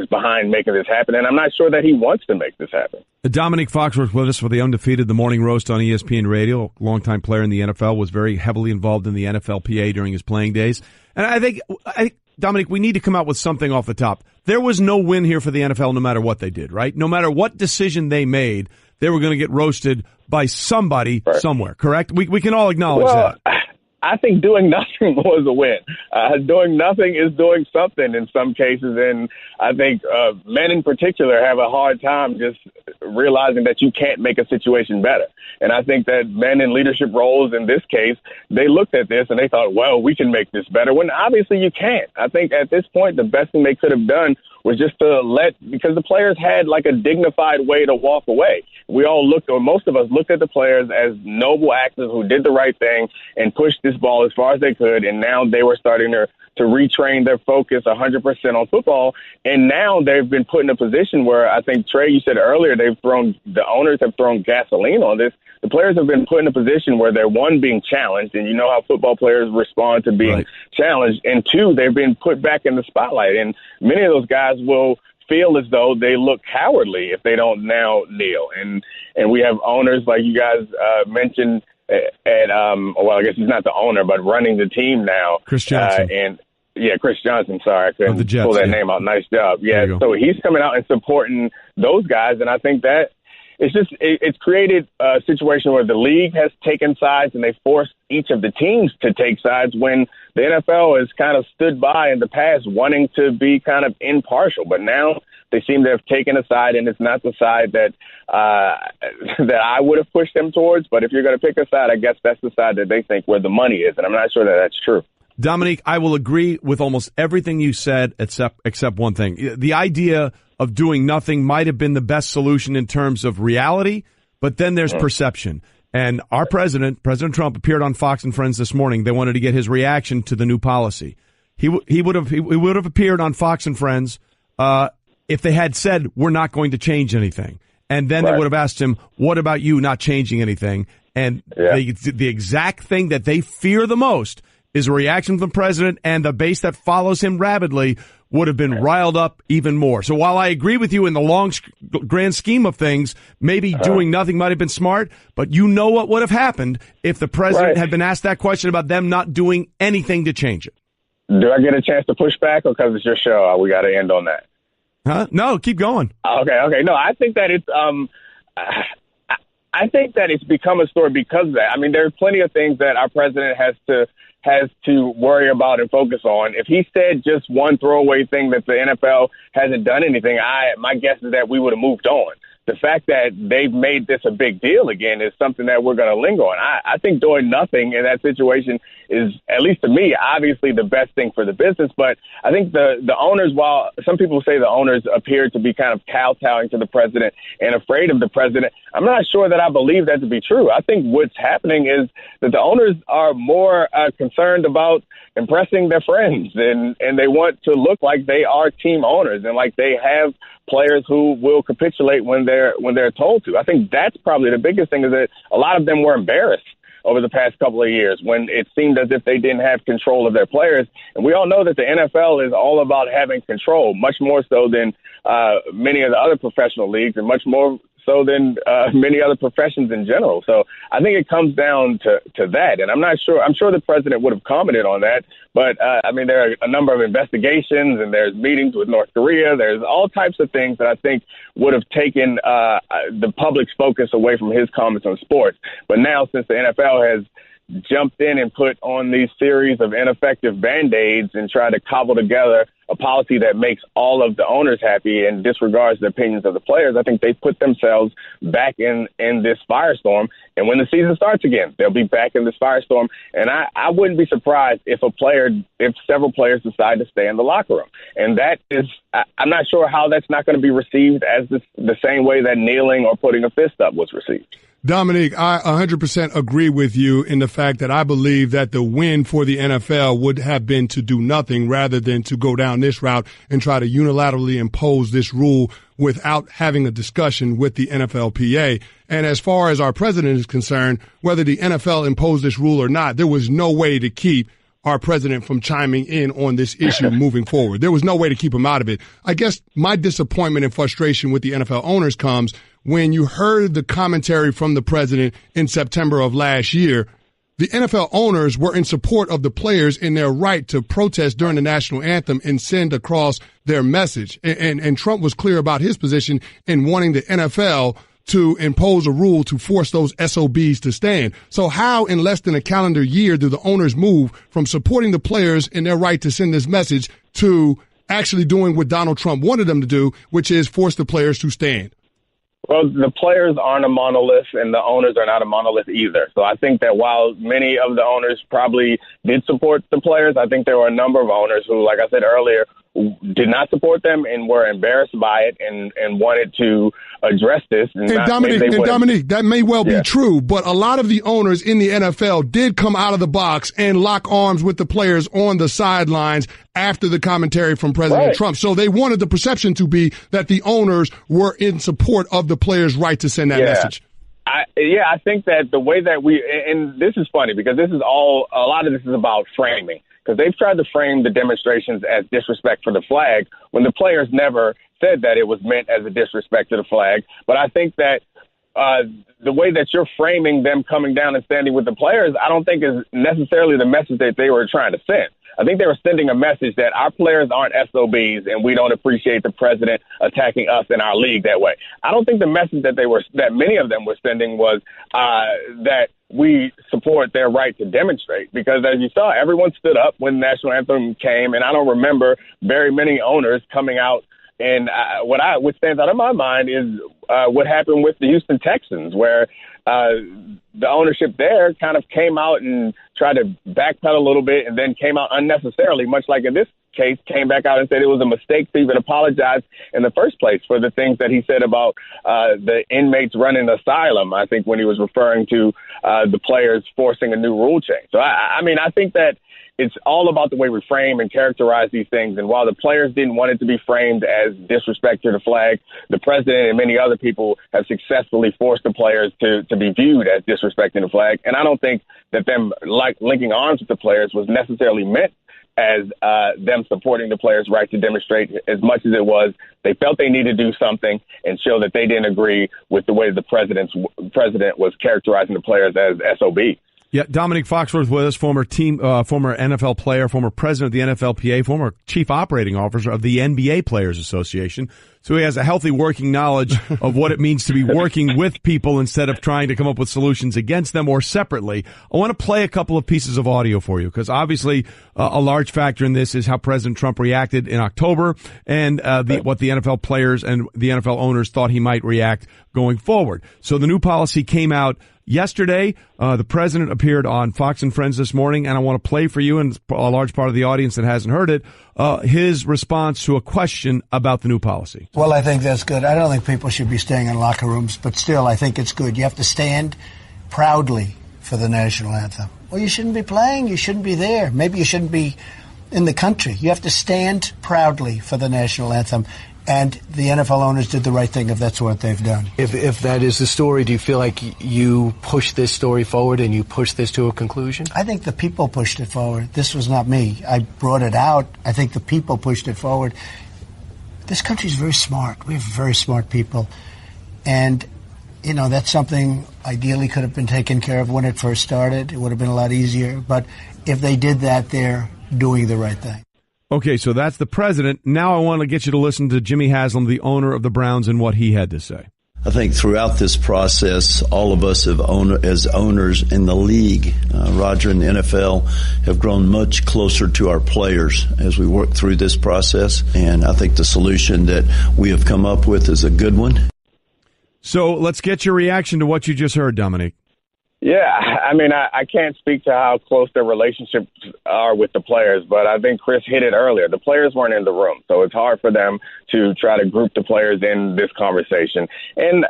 behind making this happen. And I'm not sure that he wants to make this happen. Dominic Foxworth with us for The Undefeated, the Morning Roast on ESPN Radio. A longtime player in the NFL, was very heavily involved in the NFLPA during his playing days. And I think Dominic, we need to come out with something off the top. There was no win here for the NFL no matter what they did, right? No matter what decision they made, they were going to get roasted by somebody somewhere, correct? We can all acknowledge that. I think doing nothing was a win. Doing nothing is doing something in some cases, and I think men in particular have a hard time just realizing that you can't make a situation better. And I think that men in leadership roles in this case, they looked at this and they thought, well, we can make this better, when obviously you can't. I think at this point, the best thing they could have done was just to because the players had like a dignified way to walk away. We all looked, or most of us looked at the players as noble actors who did the right thing and pushed this ball as far as they could. And now they were starting to retrain their focus 100% on football. And now they've been put in a position where I think, Trey, you said earlier, the owners have thrown gasoline on this. The players have been put in a position where they're, one, being challenged, and you know how football players respond to being challenged, and two, they've been put back in the spotlight. And many of those guys will feel as though they look cowardly if they don't now kneel. And we have owners like you guys mentioned well, I guess he's not the owner, but running the team now. Chris Johnson. Chris Johnson. Sorry, I couldn't the Jets, pull that name out. Nice job. Yeah, so he's coming out and supporting those guys, and I think that it's created a situation where the league has taken sides and they forced each of the teams to take sides when the NFL has kind of stood by in the past wanting to be kind of impartial. But now they seem to have taken a side, and it's not the side that I would have pushed them towards. But if you're going to pick a side, I guess that's the side that they think where the money is, and I'm not sure that that's true. Dominique, I will agree with almost everything you said except one thing. The idea of doing nothing might have been the best solution in terms of reality, but then there's perception. And our President Trump, appeared on Fox and Friends this morning. They wanted to get his reaction to the new policy. He would have appeared on Fox and Friends if they had said, we're not going to change anything. And then they would have asked him, what about you not changing anything? And the exact thing that they fear the most is a reaction from the president, and the base that follows him rabidly would have been riled up even more. So while I agree with you in the long, grand scheme of things, maybe doing nothing might have been smart, but you know what would have happened if the president had been asked that question about them not doing anything to change it. Do I get a chance to push back, or because it's your show, we got to end on that? Huh? No, keep going. Okay. No, I think that it's I think that it's become a story because of that. I mean, there are plenty of things that our president has to worry about and focus on. If he said just one throwaway thing that the NFL hasn't done anything, my guess is that we would have moved on. The fact that they've made this a big deal again is something that we're going to linger on. I think doing nothing in that situation is, at least to me, obviously the best thing for the business. But I think the owners, while some people say the owners appear to be kind of kowtowing to the president and afraid of the president, I'm not sure that I believe that to be true. I think what's happening is that the owners are more concerned about impressing their friends, and they want to look like they are team owners and like they have players who will capitulate when they're told to. I think that's probably the biggest thing, is that a lot of them were embarrassed over the past couple of years when it seemed as if they didn't have control of their players. And we all know that the NFL is all about having control, much more so than many of the other professional leagues, and much more so than many other professions in general. So I think it comes down to that. And I'm sure the president would have commented on that. But, I mean, there are a number of investigations, and there's meetings with North Korea. There's all types of things that I think would have taken the public's focus away from his comments on sports. But now, since the NFL has jumped in and put on these series of ineffective Band-Aids and try to cobble together a policy that makes all of the owners happy and disregards the opinions of the players, I think they put themselves back in this firestorm. And when the season starts again, they'll be back in this firestorm. And I wouldn't be surprised if several players decide to stay in the locker room. And that is, I'm not sure how that's not going to be received as the same way that kneeling or putting a fist up was received. Dominique, I 100% agree with you in the fact that I believe that the win for the NFL would have been to do nothing rather than to go down this route and try to unilaterally impose this rule without having a discussion with the NFLPA. And as far as our president is concerned, whether the NFL imposed this rule or not, there was no way to keep our president from chiming in on this issue moving forward. There was no way to keep him out of it. I guess my disappointment and frustration with the NFL owners comes when you heard the commentary from the president in September of last year. The NFL owners were in support of the players in their right to protest during the national anthem and send across their message. And Trump was clear about his position in wanting the NFL to impose a rule to force those SOBs to stand. So how in less than a calendar year do the owners move from supporting the players in their right to send this message to actually doing what Donald Trump wanted them to do, which is force the players to stand? Well, the players aren't a monolith, and the owners are not a monolith either. So I think that while many of the owners probably did support the players, I think there were a number of owners who, like I said earlier, did not support them and were embarrassed by it and wanted to address this. And Dominique, that may well be true, but a lot of the owners in the NFL did come out of the box and lock arms with the players on the sidelines after the commentary from President Trump. So they wanted the perception to be that the owners were in support of the players' right to send that message. I think that the way that and this is funny because a lot of this is about framing. Because they've tried to frame the demonstrations as disrespect for the flag when the players never said that it was meant as a disrespect to the flag. But I think that the way that you're framing them coming down and standing with the players, I don't think is necessarily the message that they were trying to send. I think they were sending a message that our players aren't SOBs and we don't appreciate the president attacking us in our league that way. I don't think the message that many of them were sending was that we support their right to demonstrate, because as you saw, everyone stood up when the national anthem came, and I don't remember very many owners coming out. And what stands out in my mind is what happened with the Houston Texans, where the ownership there kind of came out and tried to backpedal a little bit and then came out unnecessarily, much like in this case, came back out and said it was a mistake to even apologize in the first place for the things that he said about the inmates running the asylum, I think, when he was referring to the players forcing a new rule change. So, I think that it's all about the way we frame and characterize these things. And while the players didn't want it to be framed as disrespect to the flag, the president and many other people have successfully forced the players to be viewed as disrespecting the flag. And I don't think that them linking arms with the players was necessarily meant as them supporting the players' right to demonstrate, as much as it was they felt they needed to do something and show that they didn't agree with the way the president was characterizing the players as SOB. Yeah, Dominic Foxworth with us, former NFL player, former president of the NFLPA, former chief operating officer of the NBA Players Association. So he has a healthy working knowledge of what it means to be working with people instead of trying to come up with solutions against them or separately. I want to play a couple of pieces of audio for you because obviously a large factor in this is how President Trump reacted in October and what the NFL players and the NFL owners thought he might react going forward. So the new policy came out yesterday. The president appeared on Fox and Friends this morning, and I want to play for you and a large part of the audience that hasn't heard it, his response to a question about the new policy. Well, I think that's good. I don't think people should be staying in locker rooms, but still, I think it's good. You have to stand proudly for the national anthem. Well, you shouldn't be playing. You shouldn't be there. Maybe you shouldn't be in the country. You have to stand proudly for the national anthem. And the NFL owners did the right thing if that's what they've done. If that is the story, do you feel like you pushed this story forward and you pushed this to a conclusion? I think the people pushed it forward. This was not me. I brought it out. I think the people pushed it forward. This country is very smart. We have very smart people. And, you know, that's something ideally could have been taken care of when it first started. It would have been a lot easier. But if they did that, they're doing the right thing. Okay, so that's the president. Now I want to get you to listen to Jimmy Haslam, the owner of the Browns, and what he had to say. I think throughout this process, all of us as owners in the league, Roger and the NFL, have grown much closer to our players as we work through this process. And I think the solution that we have come up with is a good one. So let's get your reaction to what you just heard, Dominic. Yeah, I mean, I can't speak to how close their relationships are with the players, but I think Chris hit it earlier. The players weren't in the room, so it's hard for them to try to group the players in this conversation. And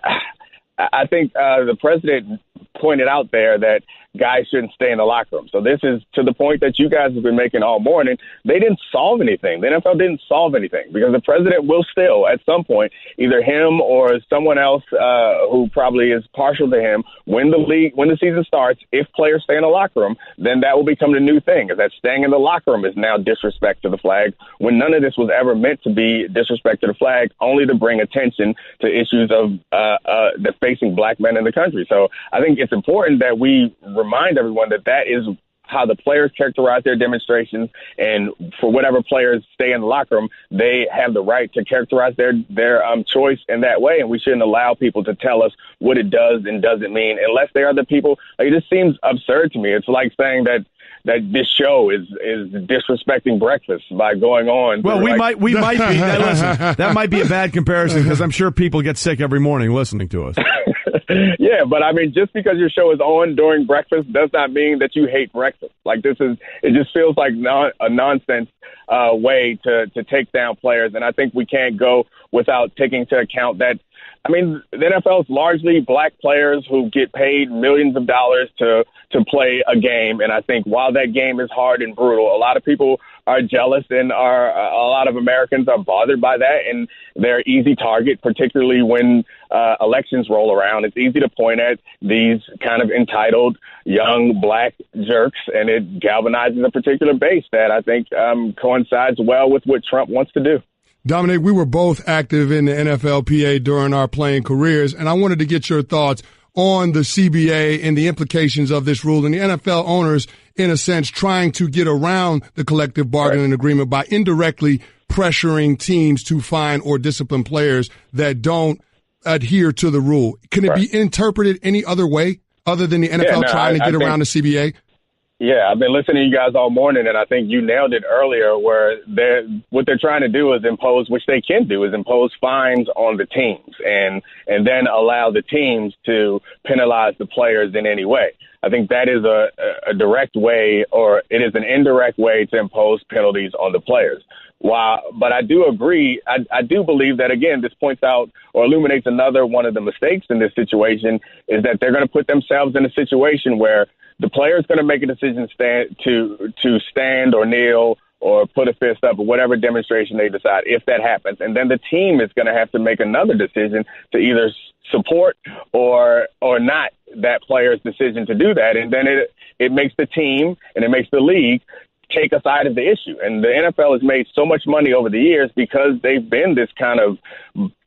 I think the president pointed out there that guys shouldn't stay in the locker room. So this is to the point that you guys have been making all morning. They didn't solve anything. The NFL didn't solve anything because the president will still, at some point, either him or someone else who probably is partial to him, when the season starts, if players stay in the locker room, then that will become the new thing, is that staying in the locker room is now disrespect to the flag, when none of this was ever meant to be disrespect to the flag, only to bring attention to issues of that facing black men in the country. So I think it's important that we remind everyone that is how the players characterize their demonstrations, and for whatever players stay in the locker room, they have the right to characterize their choice in that way, and we shouldn't allow people to tell us what it does and doesn't mean unless they are the people. Like, it just seems absurd to me. It's like saying that this show is disrespecting breakfast by going on. Well, we might be. Listen, that might be a bad comparison because I'm sure people get sick every morning listening to us. Yeah, but I mean, just because your show is on during breakfast does not mean that you hate breakfast. Like, it just feels like a nonsense way to take down players. And I think we can't go without taking into account that, I mean, the NFL is largely black players who get paid millions of dollars to play a game. And I think while that game is hard and brutal, a lot of people are jealous and a lot of Americans are bothered by that. And they're easy target, particularly when elections roll around. It's easy to point at these kind of entitled young black jerks, and it galvanizes a particular base that I think coincides well with what Trump wants to do. Dominic, we were both active in the NFLPA during our playing careers, and I wanted to get your thoughts on the CBA and the implications of this rule and the NFL owners, in a sense, trying to get around the collective bargaining agreement by indirectly pressuring teams to fine or discipline players that don't adhere to the rule. Can it be interpreted any other way other than the NFL trying to get around the CBA? Yeah, I've been listening to you guys all morning, and I think you nailed it earlier where what they're trying to do is impose, which they can do, is impose fines on the teams and then allow the teams to penalize the players in any way. I think that is a direct way, or it is an indirect way to impose penalties on the players. But I do agree. I do believe that, again, this points out or illuminates another one of the mistakes in this situation is that they're going to put themselves in a situation where the player is going to make a decision to stand or kneel or put a fist up or whatever demonstration they decide, if that happens. And then the team is going to have to make another decision to either support or not that player's decision to do that. And then it makes the team and it makes the league take a side of the issue. And the NFL has made so much money over the years because they've been this kind of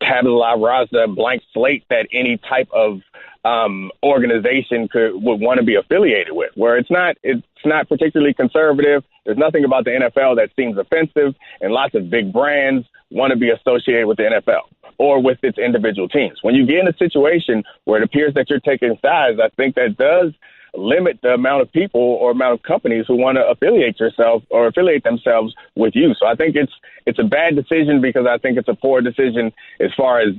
tabula rasa, blank slate that any type of organization would want to be affiliated with, where it's not particularly conservative. There's nothing about the NFL that seems offensive, and lots of big brands want to be associated with the NFL or with its individual teams. When you get in a situation where it appears that you're taking sides, I think that does limit the amount of people or amount of companies who want to affiliate themselves with you. So I think it's a bad decision because I think it's a poor decision as far as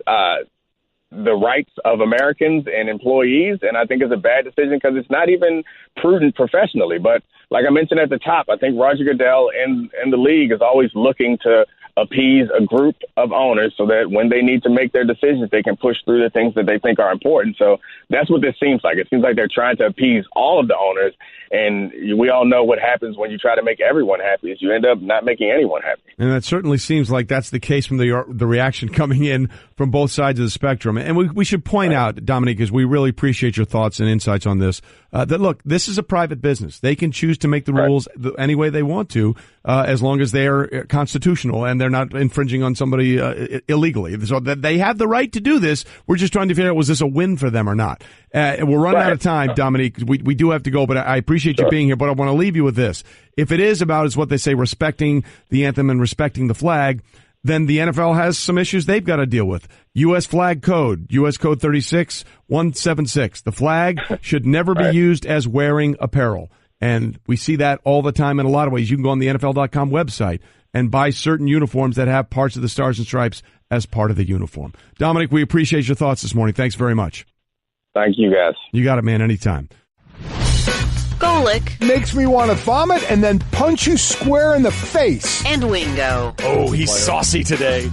the rights of Americans and employees, and I think it's a bad decision because it's not even prudent professionally. But like I mentioned at the top, I think Roger Goodell and the league is always looking to appease a group of owners so that when they need to make their decisions, they can push through the things that they think are important. So that's what this seems like. It seems like they're trying to appease all of the owners, and we all know what happens when you try to make everyone happy is you end up not making anyone happy. And that certainly seems like that's the case from the reaction coming in from both sides of the spectrum. And we should point out, Dominic, because we really appreciate your thoughts and insights on this, that, look, this is a private business. They can choose to make the rules any way they want to, as long as they are constitutional and they're not infringing on somebody illegally. So that they have the right to do this. We're just trying to figure out, was this a win for them or not? We're running out of time, Dominic. We do have to go, but I appreciate you being here. But I want to leave you with this. If it is about, is what they say, respecting the anthem and respecting the flag, then the NFL has some issues they've got to deal with. U.S. flag code, U.S. code 36176. The flag should never be used as wearing apparel. And we see that all the time in a lot of ways. You can go on the NFL.com website and buy certain uniforms that have parts of the Stars and Stripes as part of the uniform. Dominic, we appreciate your thoughts this morning. Thanks very much. Thank you, guys. You got it, man, anytime. Golic makes me want to vomit and then punch you square in the face. And Wingo. Oh, he's saucy today.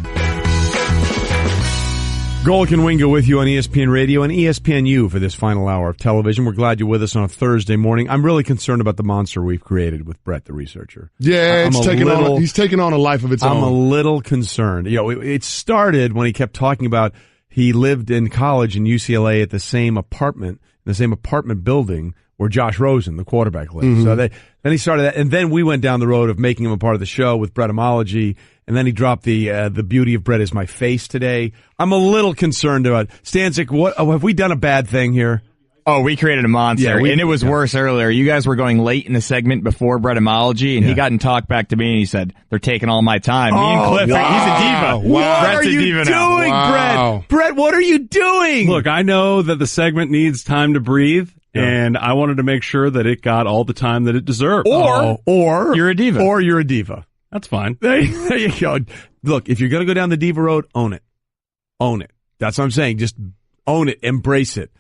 Golic and Wingo with you on ESPN Radio and ESPNU for this final hour of television. We're glad you're with us on a Thursday morning. I'm really concerned about the monster we've created with Brett, the researcher. Yeah, he's taking on a life of its own. I'm a little concerned. It started when he kept talking about he lived in college in UCLA at the same apartment building where Josh Rosen, the quarterback, lived. Mm-hmm. So then he started that, and then we went down the road of making him a part of the show with Brettomology, and then he dropped the beauty of Brett is my face today. I'm a little concerned about Stanzik. What have we done a bad thing here? Oh, we created a monster, and it was worse earlier. You guys were going late in the segment before Bretomology, and he got in talk back to me, and he said, they're taking all my time. Me and Cliff, he's a diva. What Brett's are a you diva doing, now. Brett? Brett, what are you doing? Look, I know that the segment needs time to breathe, and I wanted to make sure that it got all the time that it deserved. Or you're a diva. Or you're a diva. That's fine. There you go. Look, if you're going to go down the diva road, own it. Own it. That's what I'm saying. Just own it. Embrace it.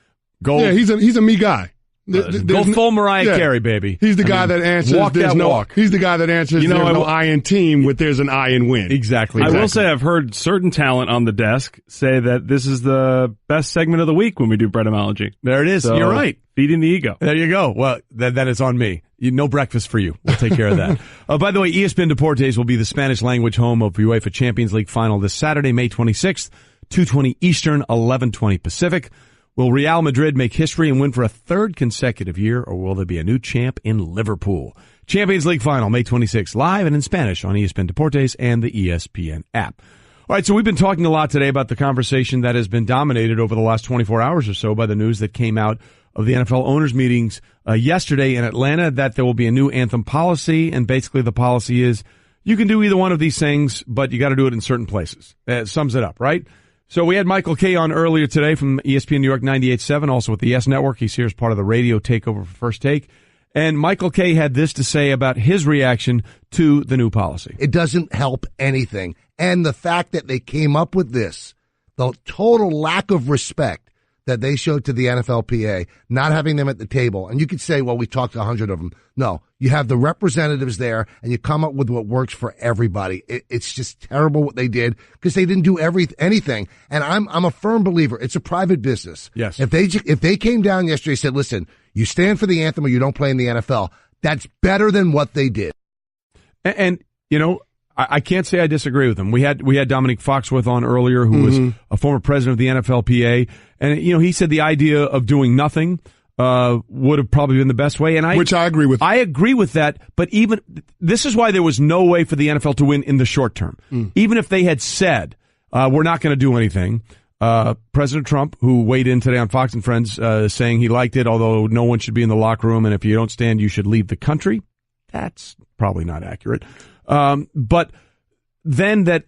Go. Yeah, he's a me guy. Go full Mariah Carey, baby. He's the guy that answers. Walk that walk. He's the guy that answers. There's no I in team with there's an I in win. Exactly. I will say I've heard certain talent on the desk say that this is the best segment of the week when we do Bretomology. There it is. So, you're right. Feeding the ego. There you go. Well, that is on me. No breakfast for you. We'll take care of that. By the way, ESPN Deportes will be the Spanish language home of UEFA Champions League final this Saturday, May 26th, 2:20 Eastern, 11:20 Pacific. Will Real Madrid make history and win for a third consecutive year, or will there be a new champ in Liverpool? Champions League final, May 26th, live and in Spanish on ESPN Deportes and the ESPN app. All right, so we've been talking a lot today about the conversation that has been dominated over the last 24 hours or so by the news that came out of the NFL owners' meetings yesterday in Atlanta, that there will be a new Anthem policy, and basically the policy is you can do either one of these things, but you got to do it in certain places. It sums it up, right? So we had Michael Kay on earlier today from ESPN New York 98.7, also with the Yes Network. He's here as part of the radio takeover for First Take. And Michael Kay had this to say about his reaction to the new policy. It doesn't help anything. And the fact that they came up with this, the total lack of respect that they showed to the NFLPA, not having them at the table. And you could say, well, we talked to 100 of them. No, you have the representatives there and you come up with what works for everybody. It's just terrible what they did because they didn't do anything. And I'm a firm believer. It's a private business. Yes. If they came down yesterday and said, listen, you stand for the anthem or you don't play in the NFL, that's better than what they did. And you know, I can't say I disagree with him. We had Dominique Foxworth on earlier, who was a former president of the NFLPA, and you know he said the idea of doing nothing would have probably been the best way, which I agree with. I agree with that, but even this is why there was no way for the NFL to win in the short term. Even if they had said we're not going to do anything, President Trump, who weighed in today on Fox and Friends, saying he liked it, although no one should be in the locker room, and if you don't stand, you should leave the country. That's probably not accurate. But then that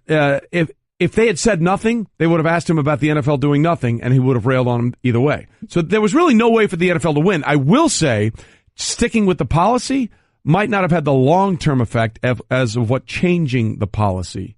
if they had said nothing, they would have asked him about the NFL doing nothing, and he would have railed on him either way. So there was really no way for the NFL to win. I will say, sticking with the policy might not have had the long-term effect as of what changing the policy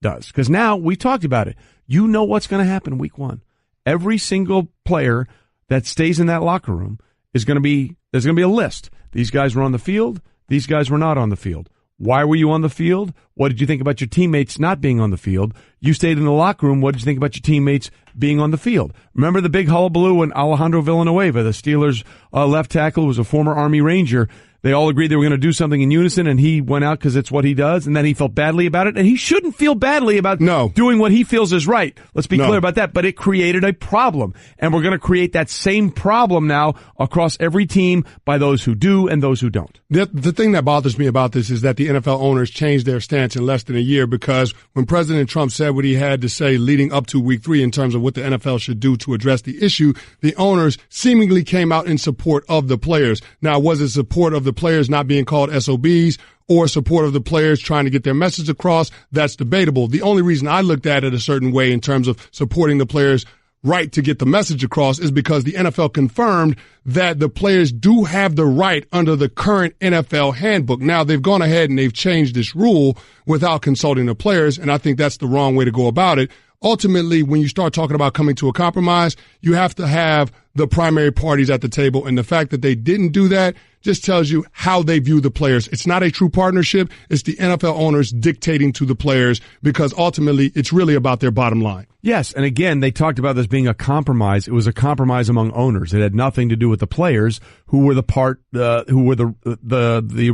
does. Because now, we talked about it. You know what's going to happen week one. Every single player that stays in that locker room there's going to be a list. These guys were on the field. These guys were not on the field. Why were you on the field? What did you think about your teammates not being on the field? You stayed in the locker room. What did you think about your teammates being on the field? Remember the big hullabaloo when Alejandro Villanueva, the Steelers' left tackle, who was a former Army Ranger, they all agreed they were going to do something in unison, and he went out because it's what he does, and then he felt badly about it, and he shouldn't feel badly about doing what he feels is right. Let's be clear about that, but it created a problem, and we're going to create that same problem now across every team by those who do and those who don't. The thing that bothers me about this is that the NFL owners changed their stance in less than a year, because when President Trump said what he had to say leading up to week 3 in terms of what the NFL should do to address the issue, the owners seemingly came out in support of the players. Now, was it support of the players not being called SOBs or support of the players trying to get their message across? That's debatable. The only reason I looked at it a certain way in terms of supporting the players' right to get the message across is because the NFL confirmed that the players do have the right under the current NFL handbook. Now, they've gone ahead and they've changed this rule without consulting the players, and I think that's the wrong way to go about it. Ultimately, when you start talking about coming to a compromise, you have to have the primary parties at the table. And the fact that they didn't do that just tells you how they view the players. It's not a true partnership. It's the NFL owners dictating to the players, because ultimately it's really about their bottom line. Yes, and again, they talked about this being a compromise. It was a compromise among owners. It had nothing to do with the players, who were the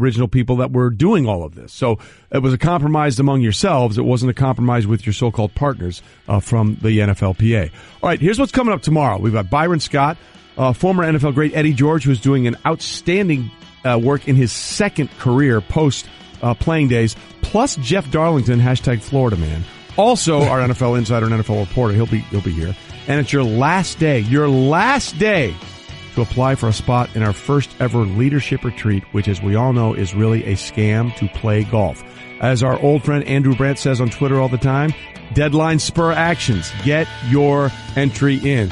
original people that were doing all of this. So it was a compromise among yourselves. It wasn't a compromise with your so-called partners from the NFLPA. All right, here's what's coming up tomorrow. We've got Byron Scott, former NFL great Eddie George, who's doing an outstanding work in his second career post playing days, plus Jeff Darlington, #Florida Man. Also, our NFL insider and NFL reporter, he'll be here. And it's your last day to apply for a spot in our first ever leadership retreat, which, as we all know, is really a scam to play golf. As our old friend Andrew Brandt says on Twitter all the time, deadline spur actions. Get your entry in.